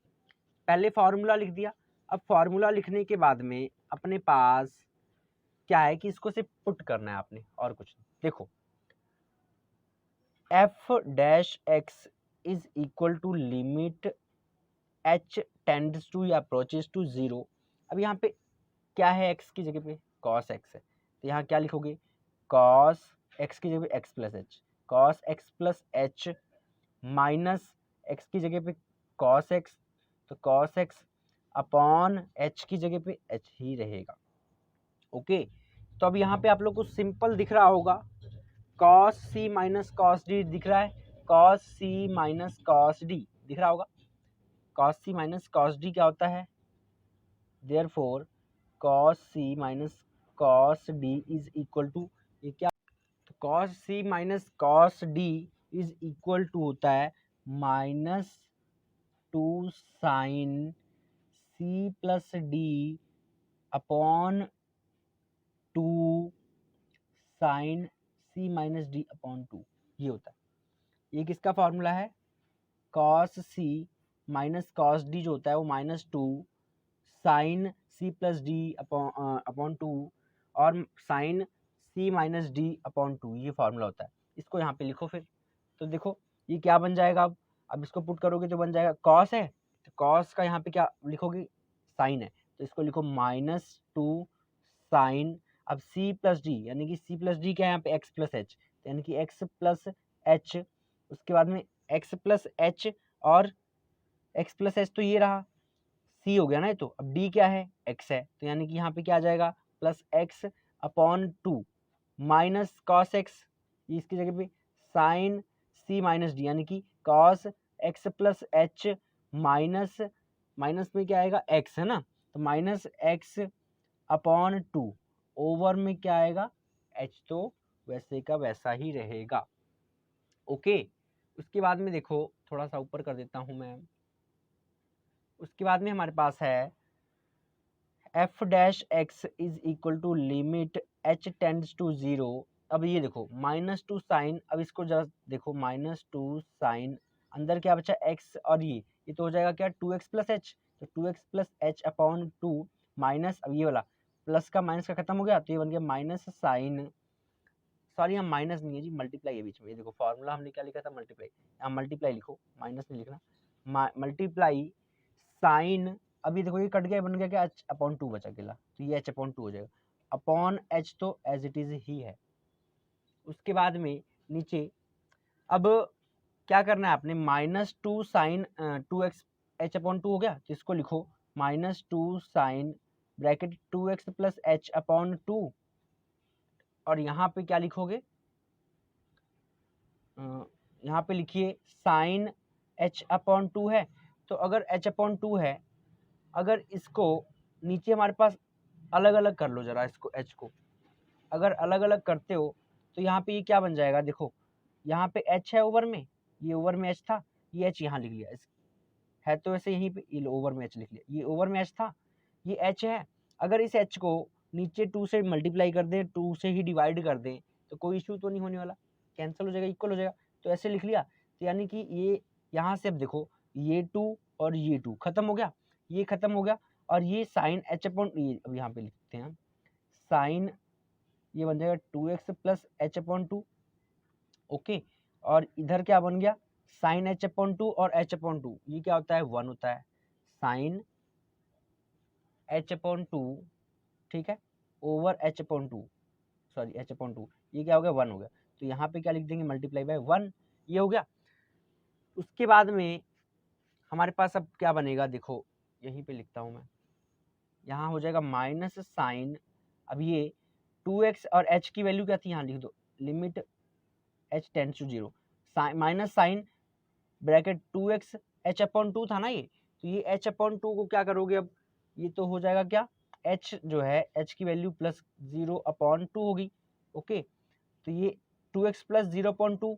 पहले फार्मूला लिख दिया। अब फार्मूला लिखने के बाद में अपने पास क्या है कि इसको सिर्फ पुट करना है आपने, और कुछ नहीं। देखो f dash x is equal to limit h tends to या अप्रोचेज टू 0। अब यहाँ पे क्या है, x की जगह पे cos x है, तो यहाँ क्या लिखोगे, cos x की जगह पे x plus H, cos x plus H minus x की जगह पे cos x, तो cos x अपॉन h की जगह पे h ही रहेगा। ओके, तो अब यहाँ पे आप लोग को सिंपल दिख रहा होगा, cos c minus cos d दिख रहा है, cos c minus cos d दिख रहा होगा। cos c minus cos d क्या होता है, therefore cos c minus cos d is equal to, ये क्या, तो cos c minus cos d is equal to होता है minus 2 sine c plus d upon 2 sine c minus d upon 2, ये होता है। ये किसका फॉर्मूला है, cos c minus cos d जो होता है वो minus 2 sine c plus d upon 2 और sine c minus D upon 2, ये फॉर्मूला होता है। इसको यहाँ पे लिखो फिर, तो देखो ये क्या बन जाएगा। अब इसको पुट करोगे तो बन जाएगा, cos है तो cos का यहाँ पे क्या लिखोगे, साइन है, तो इसको लिखो माइनस 2 साइन, अब c प्लस डी यानी कि c प्लस डी क्या है यहाँ पे, x प्लस एच, यानी कि x प्लस एच, उसके बाद में x प्लस एच और x प्लस एच तो ये रहा, c हो गया ना, तो अब d क्या है, x है, तो यानी कि यहाँ पे क्या आ जाएगा, plus x upon 2 minus cos x, ये इसकी जगह पे साइन सी माइनस डी, यानी कि cos x plus H minus minus में क्या आएगा एक्स है ना, तो माइनस एक्स अपॉन 2 ओवर में क्या आएगा एच, तो वैसे का वैसा ही रहेगा। ओके, उसके बाद में देखो थोड़ा सा ऊपर कर देता हूं मैं, उसके बाद में हमारे पास है f dash x is equal to limit h tends to 0। अब ये देखो -2 साइन, अब इसको जरा देखो -2 साइन, अंदर क्या बचा एक्स, और ये तो हो जाएगा क्या 2x प्लस एच, तो 2x plus H upon 2 minus, अब ये वाला प्लस का माइनस का खत्म हो गया, तो ये बन गया माइनस साइन, सॉरी यहाँ माइनस नहीं है जी, मल्टीप्लाई है बीच में, ये देखो फॉर्मूला हमने क्या लिखा था मल्टीप्लाई, यहाँ मल्टीप्लाई लिखो, माइनस नहीं लिखना, मल्टीप्लाई साइन, अभी देखो ये कट गया, बन गया क्या एच अपॉन 2 बचा अकेला, तो ये एच अपॉन 2 हो जाएगा, अपॉन एच तो एज इट इज ही है। उसके बाद में नीचे अब क्या करना है आपने, -2 साइन 2x एच अपॉन 2 हो गया, तो इसको लिखो -2 sine bracket 2x plus H upon 2, और यहाँ पे क्या लिखोगे, यहाँ पे लिखिए साइन h अपॉन 2 है, तो अगर h अपॉन 2 है, अगर इसको नीचे हमारे पास अलग अलग कर लो जरा, इसको h को अगर अलग अलग करते हो तो यहाँ पे ये क्या बन जाएगा, देखो यहाँ पे h है ओवर में, ये ओवर में h था, ये h यहाँ लिख लिया, है तो ऐसे यहीं पे, ये ओवर में h लिख लिया, ये ओवर में h था, ये h है, अगर इस h को नीचे 2 से मल्टीप्लाई कर दें, 2 से ही डिवाइड कर दें, तो कोई इशू तो नहीं होने वाला, कैंसिल हो जाएगा, इक्वल हो जाएगा, तो ऐसे लिख लिया, तो यानी कि ये यहाँ से अब देखो ये 2 और ये 2 खत्म हो गया, ये खत्म हो गया, और ये साइन h अपॉन, ये अब यहाँ पे लिखते हैं साइन, ये बन जाएगा 2x plus H upon 2, okay, और इधर क्या बन गया साइन h अपॉन 2 और h अपॉन 2, ये क्या होता है 1 होता है, साइन h अपॉन 2, ठीक है, over h upon 2, sorry h upon 2, ये क्या हो गया 1 हो गया, तो यहाँ पे क्या लिख देंगे मल्टीप्लाई बाय 1, ये हो गया। उसके बाद में हमारे पास अब क्या बनेगा, देखो यहीं पे लिखता हूँ मैं, यहाँ हो जाएगा माइनस साइन, अब ये 2x और h की वैल्यू क्या थी, यहाँ लिख दो limit h tends to 0, minus sine bracket 2x h upon 2 था ना ये, तो ये h अपॉन 2 को क्या करोगे, अब ये तो हो जाएगा क्या h जो है h की वैल्यू प्लस 0 अपॉन 2 होगी, ओके, तो ये 2x प्लस 0 अपॉन 2,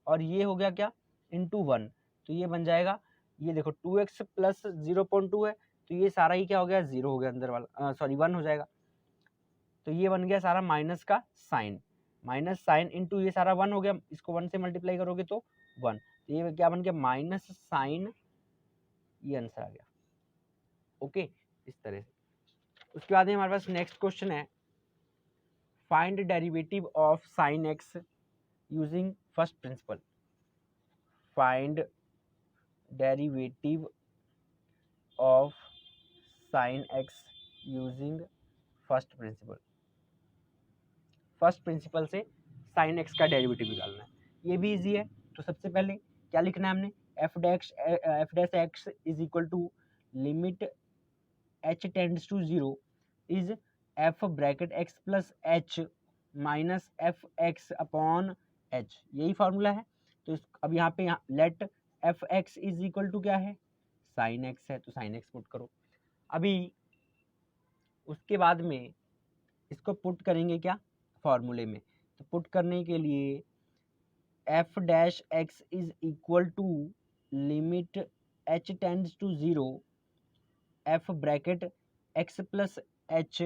और ये हो गया क्या इंटू 1, तो ये बन जाएगा, ये देखो 2x प्लस 0 अपॉन 2 है, तो ये सारा ही क्या हो गया 0 हो गया अंदर वाला, सॉरी 1 हो जाएगा, तो ये बन गया सारा माइनस का साइन, माइनस साइन इंटू ये सारा 1 हो गया, इसको 1 से मल्टीप्लाई करोगे तो 1, तो ये क्या बन गया माइनस साइन, ये आंसर आ गया, ओके, इस तरह से। उसके बाद में हमारे पास नेक्स्ट क्वेश्चन है, find derivative of sine x using first principal, find derivative of sine x using first principal, first principle से साइन एक्स का डेरिवेटिव निकालना है, ये भी इजी है, तो सबसे पहले क्या लिखना है हमने, f dash x is equal to limit h tends to 0 is f bracket x plus h minus F x upon h, यही फॉर्मूला है, तो अब यहाँ पे let F x is equal to क्या है साइन एक्स है, तो साइन एक्स पुट करो, अभी उसके बाद में इसको पुट करेंगे क्या फॉर्मूले में, तो पुट करने के लिए f dash x is equal to limit h tends to 0 f bracket x plus H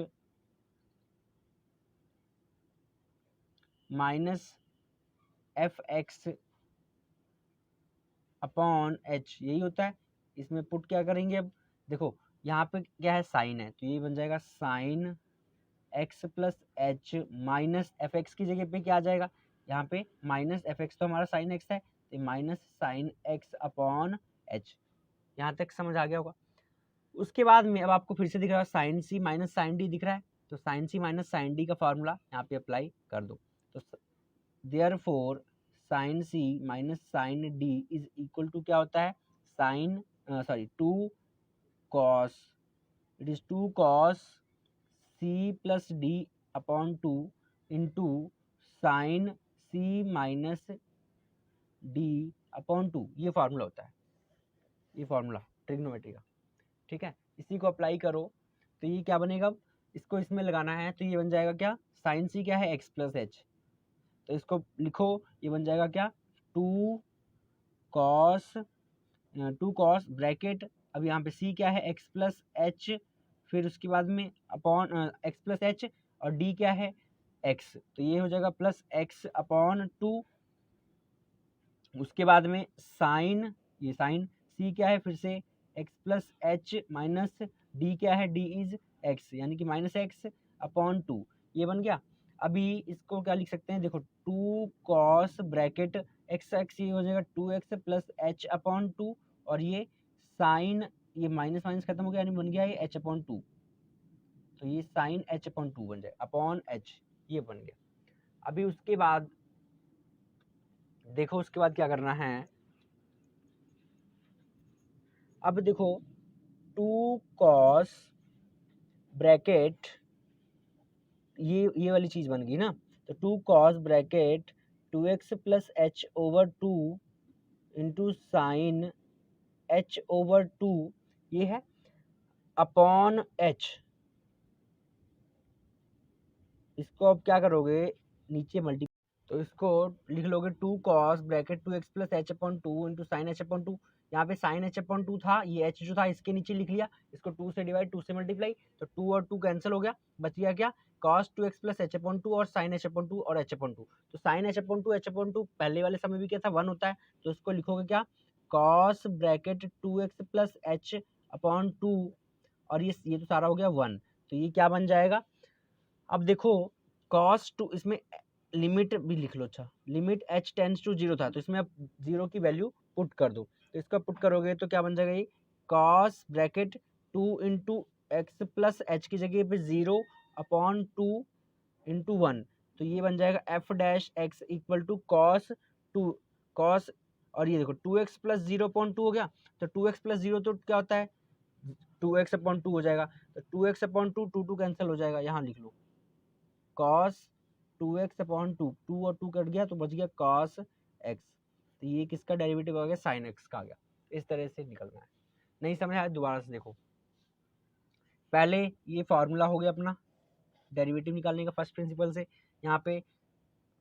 minus F x upon h, यही होता है, इसमें पुट क्या करेंगे, अब देखो यहाँ पे क्या है साइन है, तो ये बन जाएगा sine x plus H minus F x की जगह पे क्या आ जाएगा, यहाँ पे माइनस एफ एक्स, तो हमारा साइन एक्स है, तो minus sine X upon H, यहाँ तक समझ आ गया होगा। उसके बाद में अब आपको फिर से दिख रहा है साइन सी माइनस साइन डी दिख रहा है, तो साइन सी माइनस साइन डी का फॉर्मूला यहाँ पे अप्लाई कर दो, तो therefore sine C minus sine d is equal to क्या होता है sine sorry 2 cos, it is 2 cos C plus d upon 2 into sine C minus D upon 2, ये फार्मूला होता है, ये फार्मूला ट्रिग्नोमेट्री का, ठीक है। इसी को अप्लाई करो तो ये क्या बनेगा, इसको इसमें लगाना है तो ये बन जाएगा क्या, साइन सी क्या है एक्स प्लस एच, तो इसको लिखो, ये बन जाएगा क्या, टू कॉस ब्रैकेट, अब यहाँ पे सी क्या है एक्स प्लस एच, फिर उसके बाद में अपॉन एक्स प्लस एच, और डी क्या है एक्स, तो ये हो जाएगा प्लस एक्स अपॉन 2, उसके बाद में साइन, ये साइन सी क्या है फिर से x plus H minus D क्या है, डी इज एक्स, यानी कि माइनस एक्स अपॉन 2, ये बन गया। अभी इसको क्या लिख सकते हैं, देखो two cos bracket x x, ये हो जाएगा 2x प्लस एच अपॉन 2, और ये साइन, ये माइनस माइनस खत्म हो गया, यानी बन गया ये एच अपॉन 2, तो ये साइन एच अपॉन 2 बन जाएगा अपॉन एच, ये बन गया। अभी उसके बाद देखो, उसके बाद क्या करना है, अब देखो टू कॉस ब्रैकेट, ये वाली चीज बन गई ना, तो two cos bracket 2x plus h over 2 into sine h over 2, ये है अपॉन एच, इसको अब क्या करोगे, नीचे मल्टी, तो इसको लिख लोगे two cos bracket 2x plus H upon 2 into sine H upon 2, यहाँ पे साइन एच अपॉन 2 था, ये एच जो था इसके नीचे लिख लिया, इसको 2 से डिवाइड 2 से मल्टीप्लाई, तो 2 और 2 कैंसिल हो गया, बच गया क्या, cos 2x plus H upon 2 और साइन एच अपॉन 2 और एच अपॉन 2, तो sine H upon 2 h upon 2 पहले वाले समय भी क्या था 1 होता है, तो इसको लिखोगे क्या, cos bracket 2x plus H upon 2, और ये तो सारा हो गया 1, तो ये क्या बन जाएगा। अब देखो cos 2, इसमें लिमिट भी लिख लो, अच्छा लिमिट h टेंस टू 0 था, तो इसमें आप 0 की वैल्यू पुट कर दो, तो इसका पुट करोगे तो क्या बन जाएगा, ये cos bracket 2 into x plus H की जगह पे 0 अपॉन 2 इंटू 1, तो ये बन जाएगा f dash x equal to cos 2 cos, और ये देखो 2x प्लस 0 अपॉन 2 हो गया, तो 2x प्लस 0 तो क्या होता है 2x अपॉन 2 हो जाएगा, तो 2x अपॉन 2 2 कैंसिल हो जाएगा, यहाँ लिख लो cos 2x अपॉन 2, 2 और 2 कट गया तो बच गया cos x, तो ये किसका डेरिवेटिव आ गया, sin x का आ गया। इस तरह से निकलना है, नहीं समझ आया दोबारा से देखो, पहले ये फार्मूला हो गया अपना डेरिवेटिव निकालने का फर्स्ट प्रिंसिपल से, यहाँ पे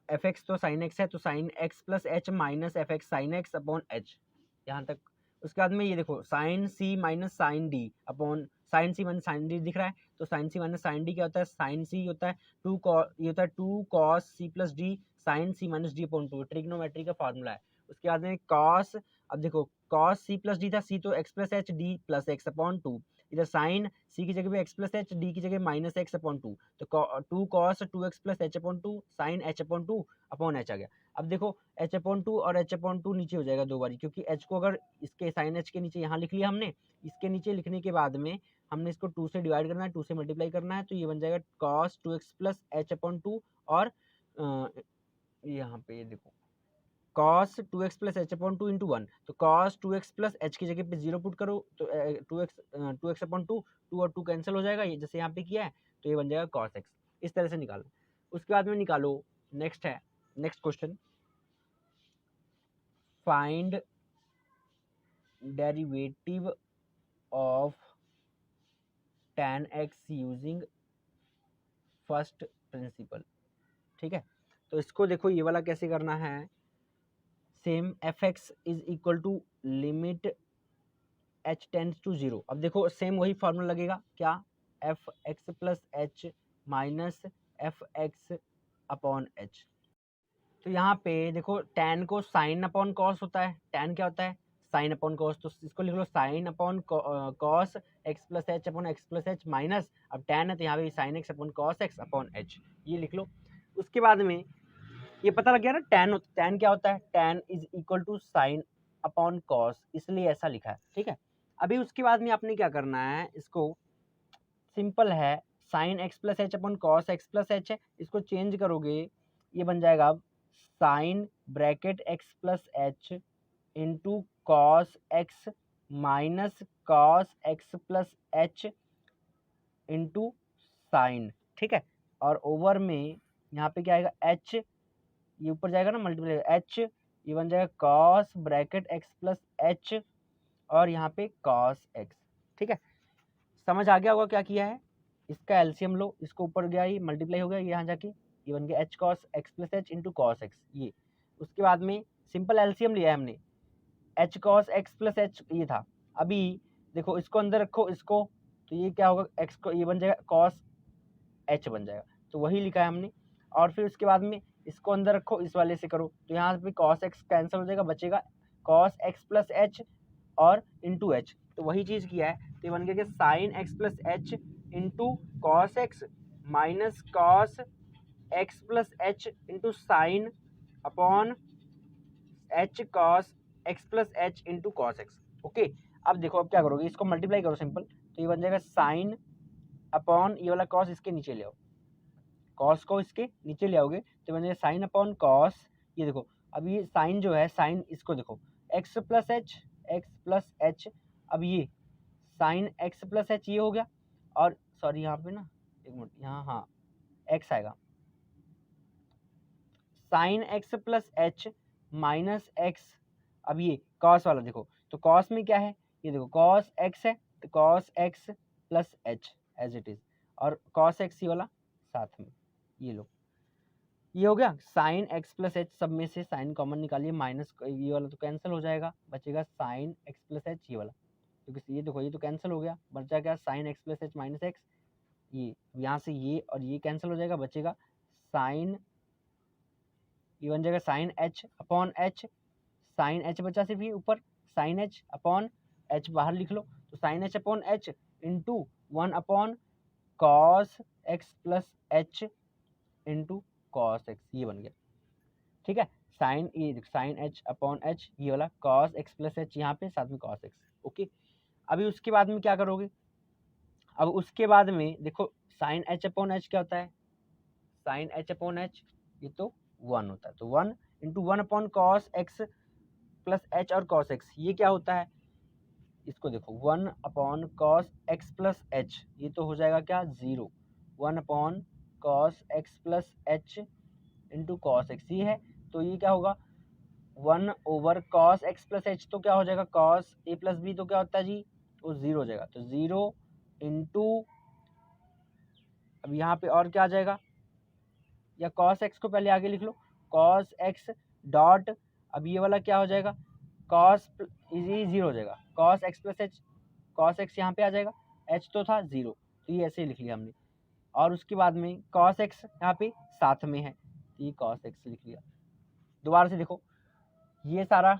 एफ एक्स तो साइन एक्स है, तो sine x plus H minus F X sine X upon H, यहाँ तक। उसके बाद में ये देखो साइन सी minus sine D upon sine सी माइनस साइन डी दिख रहा है, तो साइन सी माइनस साइन डी क्या होता है, साइन सी होता है ये होता है 2 कॉस सी प्लस डी साइन सी माइनस डी अपॉन 2, ट्रिग्नोमेट्री का फार्मूला है। उसके बाद में कॉस, अब देखो कॉस सी प्लस डी था, सी तो x plus H D plus x upon 2, इधर साइन सी की जगह पे एक्स प्लस एच, डी की जगह माइनस एक्स अपॉन 2, तो 2 cos 2x plus H upon 2 sine H upon 2 upon H आ गया। अब देखो एच अपॉन 2 और एच अपॉन 2 नीचे हो जाएगा दो बारी, क्योंकि एच को अगर इसके साइन एच के नीचे यहाँ लिख लिया हमने, इसके नीचे लिखने के बाद में हमने इसको 2 से डिवाइड करना है, 2 से मल्टीप्लाई करना है, तो ये बन जाएगा cos 2x plus H upon 2, और यहाँ पे ये देखो cos 2x plus H upon 2 into 1, तो cos 2x प्लस एच की जगह पे 0 पुट करो, तो 2x अपॉन 2, 2 और 2 कैंसिल हो जाएगा, ये जैसे यहाँ पे किया है, तो ये बन जाएगा cos x, इस तरह से निकालो। उसके बाद में निकालो, नेक्स्ट है, next question, find derivative of tan x using first principal, ठीक है। तो इसको देखो ये वाला कैसे करना है, same f x is equal to limit h tends to 0, अब देखो सेम वही फॉर्मूला लगेगा, क्या F x plus H minus F x upon H, तो यहाँ पे देखो tan को साइन अपॉन कॉस होता है, tan क्या होता है साइन अपॉन कॉस, तो इसको लिख लो sine upon cos x plus H upon X plus H minus, अब tan है तो यहाँ पे sine X upon cos x upon H, ये लिख लो। उसके बाद में ये पता लग गया ना tan क्या होता है, tan is equal to sine upon cos, इसलिए ऐसा लिखा है, ठीक है। अभी उसके बाद में आपने क्या करना है, इसको सिंपल है, sine x plus H upon cos x plus h है, इसको चेंज करोगे, ये बन जाएगा अब sine bracket x plus H into cos x minus cos x plus H into sine, ठीक है। और ओवर में यहाँ पे क्या आएगा, एच ये ऊपर जाएगा ना मल्टीप्लाई एच, ये बन जाएगा cos bracket x plus H और यहाँ पे कॉस एक्स। ठीक है, समझ आ गया होगा क्या किया है। इसका एलसीएम लो, इसको ऊपर गया ये मल्टीप्लाई हो गया, यहाँ जाके ये बन गया H cos x plus H into cos x ये। उसके बाद में सिंपल एलसीएम लिया है हमने, H cos x plus H ये था। अभी देखो इसको अंदर रखो इसको, तो ये क्या होगा एक्स को ये बन जाएगा कॉस एच बन जाएगा, तो वही लिखा है हमने। और फिर उसके बाद में इसको अंदर रखो, इस वाले से करो, तो यहाँ पे कॉस एक्स कैंसिल हो जाएगा, बचेगा कॉस एक्स प्लस एच और इंटू एच, तो वही चीज़ किया है। तो ये बन गया कि sine x plus H into cos x minus cos x plus H into sine upon H cos x plus H into cos x. Okay, अब देखो अब क्या करोगे, इसको मल्टीप्लाई करो सिंपल, तो ये बन जाएगा साइन अपॉन ये वाला कॉस इसके नीचे ले आओ, कॉस को इसके नीचे ले आओगे तो बन जाएगा साइन अपॉन कॉस। ये देखो अब ये साइन जो है, साइन इसको देखो एक्स प्लस एच, अब ये साइन एक्स प्लस एच ये हो गया, और सॉरी यहाँ पे ना एक मिनट यहाँ हाँ एक्स आएगा, sine x plus H minus x. अब ये कॉस वाला देखो, तो कॉस में क्या है, ये देखो कॉस एक्स है, तो cos x plus h as it is, और कॉस एक्स ये वाला साथ में, ये लो ये हो गया साइन एक्स प्लस एच, सब में से साइन कॉमन निकालिए, माइनस ये वाला तो कैंसिल हो जाएगा, बचेगा साइन एक्स प्लस एच ये वाला, क्योंकि ये देखो ये तो कैंसिल हो गया, बचा क्या sine x plus H minus x, ये यहाँ से ये और ये कैंसिल हो जाएगा, बचेगा साइन, ये बन जाएगा sine H upon h, sine h बचा सिर्फ ये ऊपर, साइन एच अपॉन एच बाहर लिख लो, तो sine H upon h into 1 upon cos x plus H into cos x, ये बन गया। ठीक है, साइन ये साइन एच अपॉन एच ये वाला कॉस एक्स प्लस एच यहाँ पे साथ में कॉस एक्स। ओके, अभी उसके बाद में क्या करोगे, अब उसके बाद में देखो साइन एच अपॉन एच क्या होता है, साइन एच अपॉन एच ये तो 1 होता है, तो 1 into 1 upon cos x plus H और कॉस एक्स ये क्या होता है, इसको देखो 1 upon cos x plus H ये तो हो जाएगा क्या 0, 1 upon cos x plus H into cos x ये है, तो ये क्या होगा 1 over cos x plus H, तो क्या हो जाएगा कॉस ए प्लस बी, तो क्या होता है जी वो 0 हो जाएगा, तो 0 इंटू, अब यहाँ पे और क्या आ जाएगा, या कॉस एक्स को पहले आगे लिख लो, कॉस एक्स डॉट, अब ये वाला क्या हो जाएगा कॉस ये 0 हो जाएगा, cos x plus H, cos x यहाँ पे आ जाएगा, एच तो था 0, तो ये ऐसे ही लिख लिया हमने, और उसके बाद में कॉस एक्स यहाँ पे साथ में है, तो ये कॉस एक्स लिख लिया। दोबारा से देखो ये सारा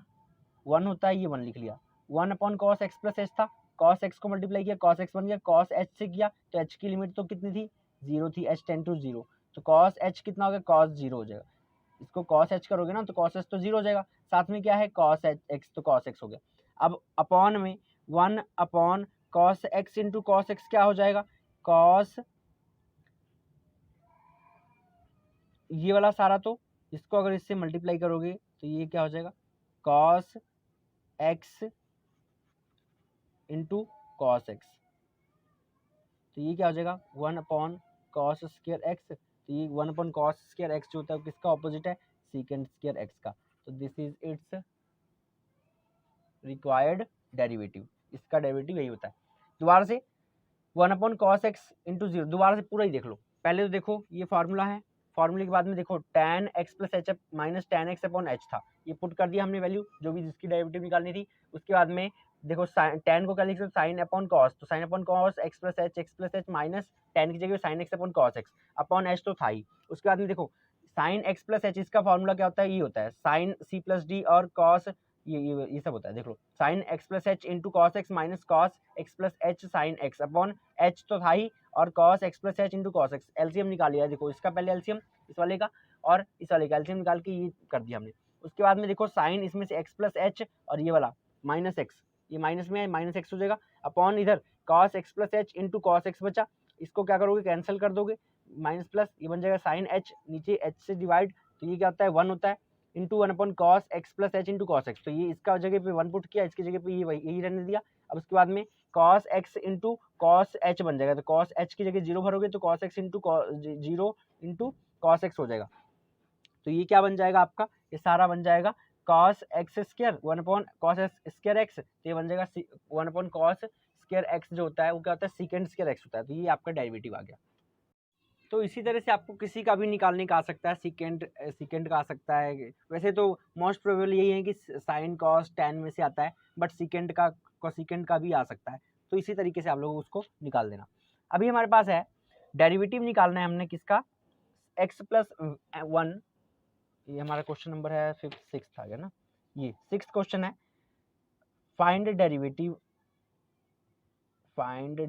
1 होता है, ये 1 लिख लिया, 1 upon cos x plus H था, कॉस एक्स को मल्टीप्लाई किया, कॉस एक्स बन गया, कॉस एच से किया तो एच की लिमिट तो कितनी थी 0 थी, एच टेंड टू 0, तो कॉस एच कितना हो गया कॉस 0 हो जाएगा, इसको कॉस एच करोगे ना तो कॉस एच तो 0 हो जाएगा, साथ में क्या है कॉस एक्स, तो कॉस एक्स हो गया। अब अपॉन में 1 upon cos x into cos x क्या हो जाएगा, कॉस ये वाला सारा, तो इसको अगर इससे मल्टीप्लाई करोगे तो ये क्या हो जाएगा cos x into cos x, तो ये क्या हो जाएगा 1 अपॉन कॉस स्क्वायर एक्स, तो ये 1 अपॉन कॉस स्क्वायर एक्स जो होता है किसका ऑपोजिट है सीकेंड स्क्वायर एक्स का, तो this is it's required derivative, इसका डेरिवेटिव यही होता है। दोबारा से 1 अपॉन कॉस एक्स इंटू 0, दोबारा से पूरा ही देख लो, पहले तो देखो ये फार्मूला है, फार्मूले के बाद में देखो tan x plus H minus tan x upon H था, ये पुट कर दिया हमने वैल्यू जो भी जिसकी डेरिवेटिव निकालनी थी। उसके बाद में देखो tan को क्या लिख सकते साइन अपॉन कॉस, तो sine upon cos x plus H minus tan की जगह sine X upon cos x upon H तो था ही। उसके बाद में देखो साइन एक्स प्लस एच, इसका फॉर्मूला क्या होता है, ये होता है साइन सी प्लस डी और कॉस ये सब होता है, देख लो sine x plus H into cos x minus cos x plus H sine X upon H तो था ही, और cos x plus H into cos x, LCM निकाल लिया, देखो इसका पहले एलसीएम इस वाले का और इस वाले का एलसीएम निकाल के ये कर दिया हमने। उसके बाद में देखो साइन इसमें से एक्स प्लस एच और ये वाला माइनस एक्स, ये माइनस में है माइनस एक्स हो जाएगा, अपॉन इधर cos x plus H into cos x बचा, इसको क्या करोगे कैंसिल कर दोगे, माइनस प्लस ये बन जाएगा साइन एच, नीचे एच से डिवाइड, तो ये क्या होता है 1 होता है, into 1 upon cos x plus H into cos x, तो ये इसका जगह पे 1 पुट किया, इसकी जगह पे ये यही रहने दिया। अब उसके बाद में cos x into cos h बन जाएगा, तो कॉस एच की जगह 0 भरोगे तो cos x into 0 into cos x हो जाएगा, तो ये क्या बन जाएगा आपका, ये सारा बन जाएगा cos x square 1 upon cos square x, तो ये बन जाएगा 1 अपॉन cos स्क्वायर x जो होता है वो क्या होता है सेकेंड स्क्वायर x होता है, तो ये आपका डेरिवेटिव आ गया। तो इसी तरह से आपको किसी का भी निकालने का आ सकता है, सीकेंड का आ सकता है। वैसे तो मोस्ट प्रोबेबल यही है कि साइन कॉस टैन में से आता है, बट सीकेंड का कोसिकेंड का भी आ सकता है। तो इसी तरीके से आप लोग उसको निकाल देना। अभी हमारे पास है डेरिवेटिव निकालना है हमने किसका, x प्लस 1, ये हमारा क्वेश्चन नंबर है 6 आ गया ना, ये 6 क्वेश्चन है। Find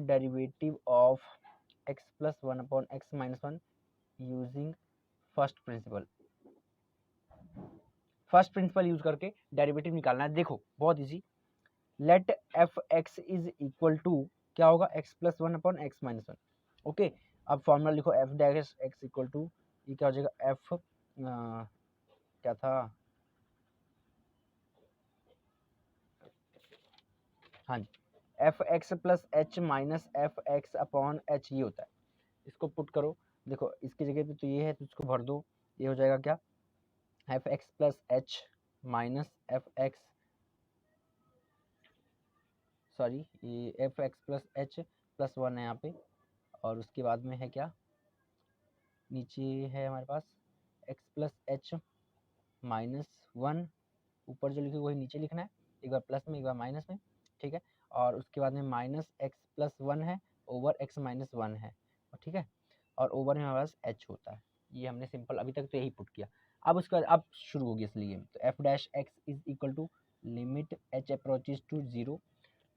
derivative of x plus 1 upon x minus 1 using first principle use करके डेरिवेटिव निकालना है। देखो बहुत easy, let F x is equal to क्या होगा, x plus 1 upon x minus 1। Okay, अब फॉर्मूला लिखो F dash x equal to, ये क्या हो जाएगा, एफ क्या था, हाँ जी, F x plus H minus F x upon H, ये होता है। इसको पुट करो, देखो इसकी जगह पे तो ये है तो इसको भर दो, ये हो जाएगा क्या, F x plus H minus F X, sorry ये F x plus H plus 1 है यहाँ पे, और उसके बाद में है क्या, नीचे है हमारे पास एक्स प्लस एच माइनस 1, ऊपर जो लिखे वही नीचे लिखना है, एक बार प्लस में एक बार माइनस में, ठीक है। और उसके बाद में माइनस एक्स प्लस 1 है ओवर एक्स माइनस 1 है, ठीक है, और ओवर में हमारे पास एच होता है। ये हमने सिंपल अभी तक तो यही पुट किया। अब उसके बाद अब शुरू होगी असली गेम। तो f dash x is equal to limit h approaches to 0।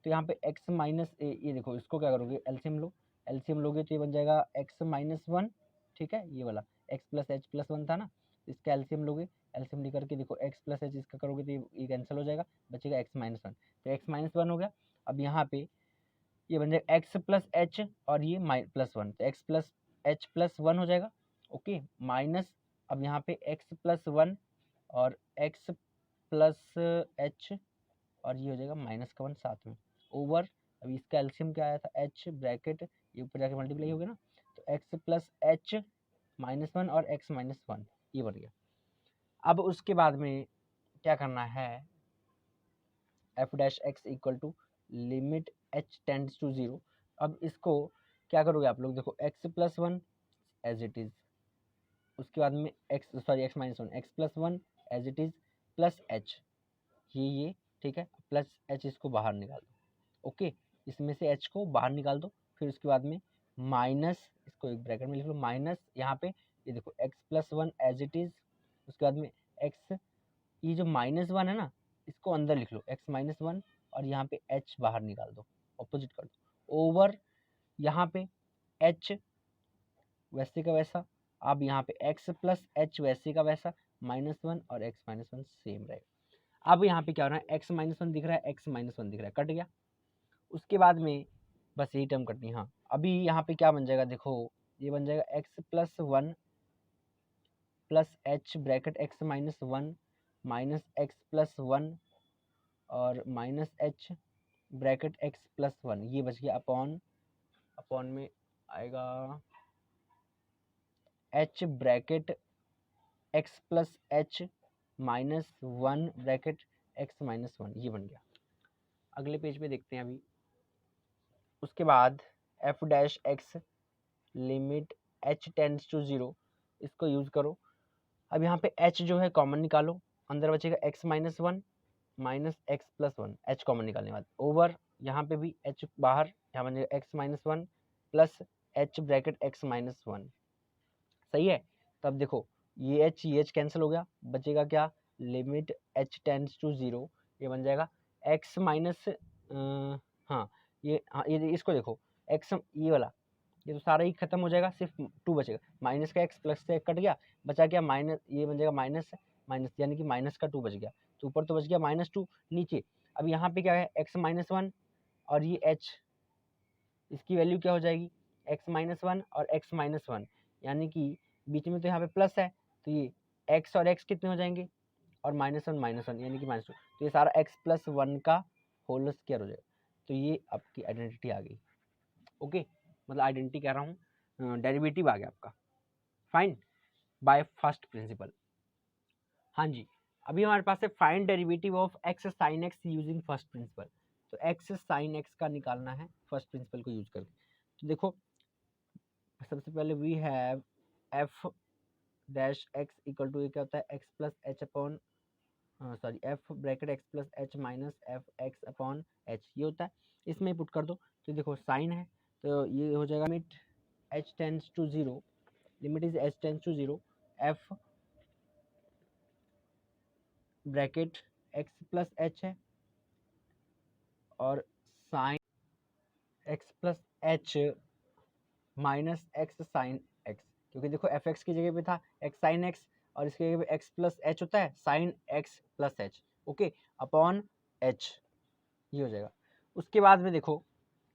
तो यहाँ पे x माइनस ये देखो, इसको क्या करोगे, एलसीएम लो, एलसीएम लोगे तो ये बन जाएगा x माइनस 1, ठीक है, ये वाला x प्लस एच प्लस 1 था ना, इसका एलसीएम लोगे, एलसीएम लेकर के देखो x प्लस एच इसका करोगे तो ये कैंसिल हो जाएगा, बचेगा x माइनस 1, तो x माइनस 1 हो गया। अब यहाँ पे ये बन जाएगा x प्लस एच और ये प्लस 1, तो x प्लस एच प्लस 1 हो जाएगा, ओके, माइनस अब यहाँ पे x प्लस 1 और x प्लस एच और ये हो जाएगा माइनस का 1 साथ में, ओवर अभी इसका एल्सियम क्या आया था, h ब्रैकेट, ये ऊपर जाके मल्टीप्लाई हो गया ना, तो x प्लस एच माइनस 1 और x माइनस 1, ये बन गया। अब उसके बाद में क्या करना है, f dash x equal to limit h tends to 0। अब इसको क्या करोगे आप लोग, देखो x plus 1 as it is, उसके बाद में x minus 1, x plus 1 as it is plus h, ये ठीक है, प्लस h इसको बाहर निकाल दो, ओके, इसमें से h को बाहर निकाल दो, फिर उसके बाद में माइनस, इसको एक ब्रैकेट में लिख लो, माइनस यहाँ पे ये देखो x plus 1 as it is, उसके बाद में x, ये जो माइनस 1 है ना इसको अंदर लिख लो, x माइनस 1, और यहाँ पे h बाहर निकाल दो, ऑपोजिट कर दो, ओवर यहाँ पे h वैसे का वैसा, अब यहाँ पे x प्लस एच वैसे का वैसा, माइनस 1 और x माइनस 1 सेम रहेगा। अब यहाँ पे क्या हो रहा है, x माइनस 1 दिख रहा है, x माइनस 1 दिख रहा है, कट गया। उसके बाद में बस यही टर्म कटनी है। हाँ, अभी यहाँ पे क्या बन जाएगा, देखो ये बन जाएगा x plus 1 plus h bracket x minus 1 minus x plus 1 और minus H bracket x plus 1, ये बच गया, अपॉन में आएगा h bracket x plus H minus 1 bracket x minus 1, ये बन गया। अगले पेज पे देखते हैं अभी। उसके बाद f dash x limit h tends to 0, इसको यूज़ करो। अब यहाँ पे h जो है कॉमन निकालो, अंदर बचेगा x minus 1 minus x plus 1, h common निकालने बाद, ओवर यहाँ पे भी h बाहर, यहाँ बन जाएगा x minus 1 plus h bracket x minus 1, सही है। तब देखो ये h कैंसिल हो गया, बचेगा क्या, लिमिट h टेंड्स टू 0, ये बन जाएगा x माइनस, हाँ ये इसको देखो, x ये वाला ये तो सारा ही खत्म हो जाएगा, सिर्फ 2 बचेगा, माइनस का x प्लस से कट गया, बचा क्या माइनस, ये बन जाएगा माइनस माइनस, यानी कि माइनस का 2 बच गया, तो ऊपर तो बच गया माइनस 2, नीचे अब यहाँ पे क्या है x माइनस 1 और ये h, इसकी वैल्यू क्या हो जाएगी, x माइनस 1 और x माइनस 1, यानी कि बीच में तो यहाँ पे प्लस है, तो ये x और x कितने हो जाएंगे, और माइनस 1 यानी कि माइनस 2, तो ये सारा x प्लस 1 का होल स्क्वायर हो जाएगा। तो ये आपकी आइडेंटिटी आ गई, ओके, मतलब आइडेंटिटी कह रहा हूँ, डेरिवेटिव आ गया आपका, फाइन, बाय फर्स्ट प्रिंसिपल। हाँ जी, अभी हमारे पास है find derivative of x sine x using first principal. तो एक्स साइन एक्स का निकालना है फर्स्ट प्रिंसिपल को यूज करके। तो देखो सबसे पहले we have f dash x equal to, ये क्या होता है, x plus H upon sorry f bracket x plus H minus F x upon H, ये होता है। इसमें पुट कर दो। तो देखो साइन है तो ये हो जाएगा limit h tends to zero, limit is h tends to zero, f bracket x plus h है और sine x plus H minus x sine x, क्योंकि देखो एफ एक्स की जगह पे था एक्स साइन एक्स और इसकी जगह पे एक्स प्लस एच होता है sine x plus H, okay, upon H, ये हो जाएगा। उसके बाद में देखो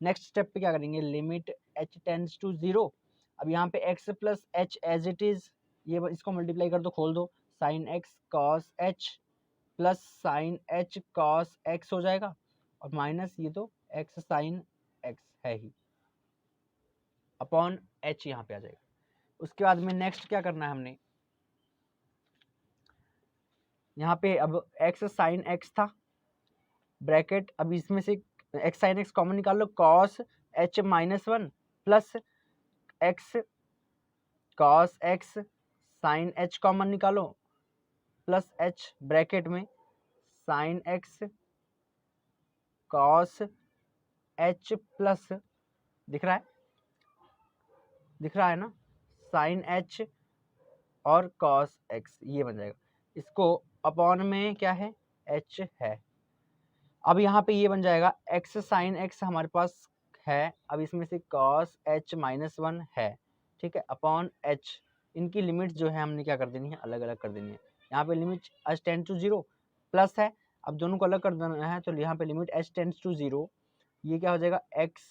नेक्स्ट स्टेप पे क्या करेंगे, limit h tends to zero. अब यहाँ पे x plus h as it is, ये इसको मल्टीप्लाई कर दो, खोल दो, sine x cos h plus sine h cos x हो जाएगा और माइनस ये तो एक्स साइन एक्स है ही, अपॉन एच यहाँ पे आ जाएगा। उसके बाद में नेक्स्ट क्या करना है हमने, यहाँ पे अब एक्स साइन एक्स था ब्रैकेट, अब इसमें से एक्स साइन एक्स कॉमन निकाल लो, cos h minus one plus x cos x sine h common निकालो प्लस एच ब्रैकेट में sine x cos h plus, दिख रहा है, दिख रहा है ना, साइन एच और कॉस एक्स, ये बन जाएगा। इसको अपॉन में क्या है, एच है। अब यहाँ पे ये बन जाएगा एक्स साइन एक्स हमारे पास है, अब इसमें से कॉस एच माइनस वन है, ठीक है, अपॉन एच। इनकी लिमिट जो है हमने क्या कर देनी है, अलग अलग कर देनी है। यहाँ पे limit h tends to zero plus है, अब दोनों को अलग कर देना है, तो यहाँ पे limit h tends to zero, ये क्या हो जाएगा, एक्स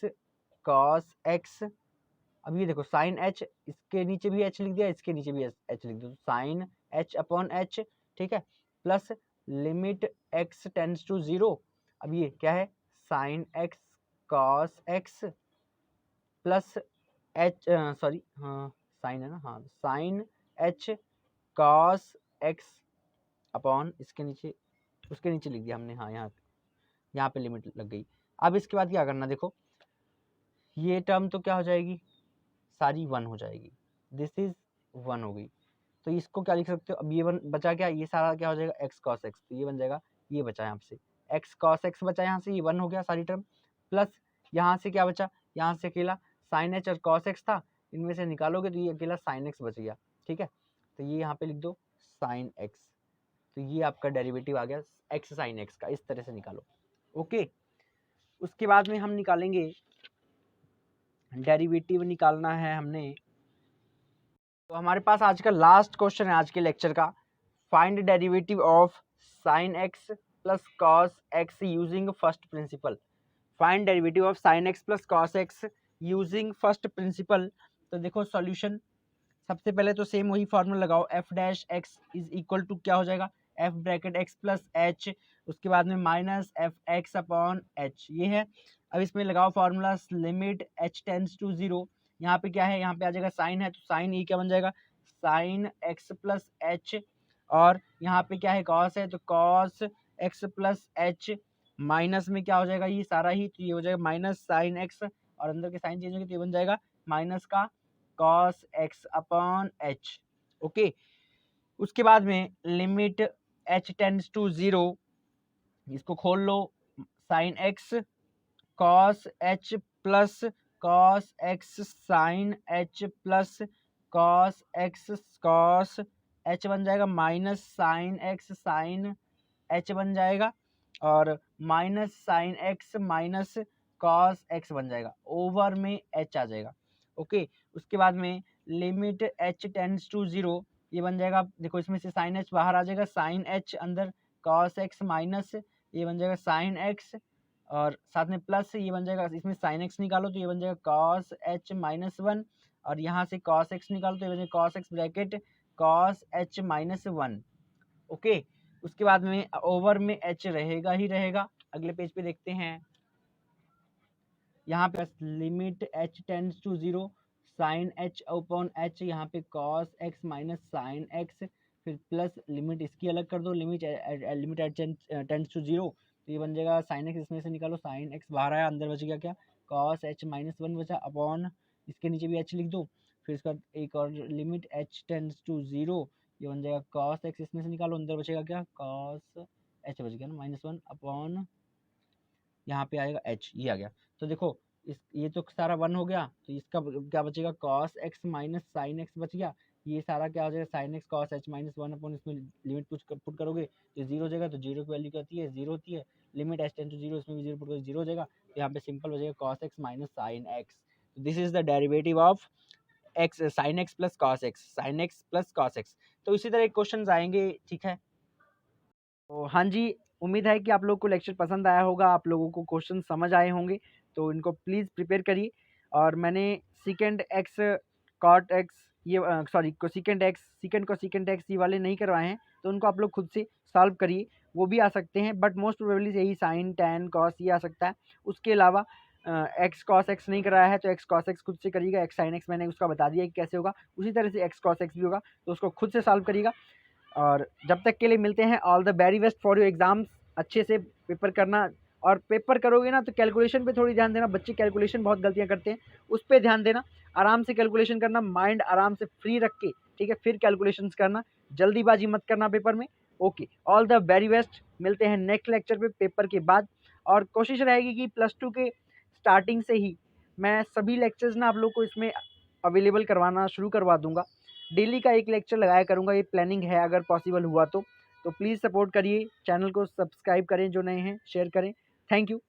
कॉस एक्स। अब ये देखो साइन एच, इसके नीचे भी एच लिख दिया, इसके नीचे भी एच लिख दिया, तो साइन एच अपॉन एच, ठीक है, plus limit x tends to zero, अब ये क्या है, sine x cos x plus h, sorry हाँ साइन है ना, हाँ sine h cos x upon इसके नीचे, उसके नीचे लिख दिया हमने, हाँ यहाँ पे लिमिट लग गई। अब इसके बाद क्या करना, देखो ये टर्म तो क्या हो जाएगी, सारी वन हो जाएगी, दिस इज वन हो गई। तो इसको क्या लिख सकते हो, अब ये बचा क्या, ये सारा क्या हो जाएगा, एक्स कॉस एक्स, तो ये बन जाएगा, ये बचा यहाँ से एक्स कॉस एक्स बचा, यहाँ से ये वन हो गया सारी टर्म, प्लस यहाँ से क्या बचा, यहाँ से अकेला साइन एच और कॉस एक्स था, इनमें से निकालोगे तो ये अकेला साइन एक्स बच गया, ठीक है, तो ये यहाँ पे लिख दो साइन एक्स, तो ये आपका डेरिवेटिव आ गया एक्स साइन एक्स का, इस तरह से निकालो, ओके। उसके बाद में हम निकालेंगे, डेरिवेटिव निकालना है हमने, तो हमारे पास आज का लास्ट क्वेश्चन है आज के लेक्चर का, find derivative of sine x plus cos x using first principal. Find derivative of sine x plus cos x using first principal. तो देखो सॉल्यूशन, सबसे पहले तो सेम वही फॉर्मूला लगाओ, f dash x is equal to क्या हो जाएगा, f bracket x plus h, उसके बाद में minus F x upon H, ये है। अब इसमें लगाओ formula limit h tends to zero, यहाँ पे क्या है, यहाँ पे आ जाएगा साइन है, तो साइन ये क्या बन जाएगा, साइन एक्स प्लस एच, और यहाँ पे क्या है, कॉस है, तो cos x plus H, minus में क्या हो जाएगा, ये सारा ही, तो ये हो जाएगा माइनस साइन एक्स, और अंदर के साइन चेंज होंगे तो ये बन जाएगा माइनस का cos x upon h, okay. उसके बाद में limit h tends to zero, इसको खोल लो, sine x cos h plus cos x sine h plus cos x cos h बन जाएगा, minus sine x sine h बन जाएगा, और minus sine x minus cos x बन जाएगा, ओवर में एच आ जाएगा, ओके। उसके बाद में limit h tends to zero, ये बन जाएगा, देखो इसमें से साइन एच बाहर आ जाएगा, साइन एच अंदर कॉस एक्स माइनस, ये बन जाएगा साइन एक्स, और साथ में प्लस ये बन जाएगा, इसमें साइन एक्स निकालो तो ये बन जाएगा कॉस एच माइनस वन, और यहाँ से कॉस एक्स निकालो तो ये बन जाएगा cos x bracket cos h minus one, okay. उसके बाद में ओवर में एच रहेगा ही रहेगा। अगले पेज पे देखते हैं, यहाँ पे limit h tends to zero, sine H upon H, यहाँ पे cos x minus sine x फिर प्लस लिमिट इसकी अलग कर दो, limit limit h tends to 0, तो ये बन जाएगा साइन एक्स, इसमें से निकालो, साइन एक्स बाहर आया, अंदर बच गया क्या, कॉस एच माइनस 1 बचा, अपॉन इसके नीचे भी एच लिख दो, फिर इसका एक और लिमिट एच टेंड्स टू 0, ये बन जाएगा कॉस एक्स, इसमें से निकालो, अंदर बचेगा क्या, कॉस एच बच गया ना -1, अपॉन यहाँ पे आएगा एच, ये आ गया। तो देखो इस ये तो सारा 1 हो गया, तो इसका क्या बचेगा, cos x minus sine x बच गया, ये सारा क्या हो जाएगा, sign x cos h minus 1 upon इसमें लिमिट पुट करोगे तो 0 हो जाएगा, तो 0 की वैल्यू क्या होती है, 0 होती है, लिमिट एच टेंड टू 0, इसमें भी 0 पुट करोगे 0 हो जाएगा, तो यहाँ पे सिंपल हो जाएगा cos x minus sine x. This is the derivative of x, sine x plus cos x, sine x plus cos x. तो इसी तरह क्वेश्चन आएंगे, ठीक है। तो हाँ जी, उम्मीद है कि आप लोग को लेक्चर पसंद आया होगा, आप लोगों को क्वेश्चन समझ आए होंगे, तो इनको प्लीज़ प्रिपेयर करिए। और मैंने सेकंड एक्स कॉट एक्स ये sorry cosecant x second cosecant x ये वाले नहीं करवाए हैं, तो उनको आप लोग खुद से सॉल्व करिए, वो भी आ सकते हैं, बट मोस्ट प्रोबेबली यही साइन टैन कॉस ये आ सकता है। उसके अलावा एक्स कॉस एक्स नहीं कराया है, तो एक्स कॉस एक्स खुद से करिएगा, एक्स साइन एक्स मैंने उसका बता दिया कि कैसे होगा, उसी तरह से एक्स कॉस एक्स भी होगा, तो उसको खुद से सॉल्व करिएगा। और जब तक के लिए मिलते हैं, all the very best for your exams. अच्छे से पेपर करना, और पेपर करोगे ना तो कैलकुलेशन पे थोड़ी ध्यान देना, बच्चे कैलकुलेशन बहुत गलतियां करते हैं, उस पर ध्यान देना, आराम से कैलकुलेशन करना, माइंड आराम से फ्री रख के, ठीक है, फिर कैलकुलेशंस करना, जल्दीबाजी मत करना पेपर में। Okay, all the very best, मिलते हैं नेक्स्ट लेक्चर पे पेपर के बाद। और कोशिश रहेगी कि +2 के स्टार्टिंग से ही मैं सभी लेक्चर्स ना आप लोग को इसमें अवेलेबल करवाना शुरू करवा दूंगा, डेली का एक लेक्चर लगाया करूँगा, ये प्लानिंग है अगर पॉसिबल हुआ तो प्लीज़ सपोर्ट करिए, चैनल को सब्सक्राइब करें जो नए हैं, शेयर करें। Thank you.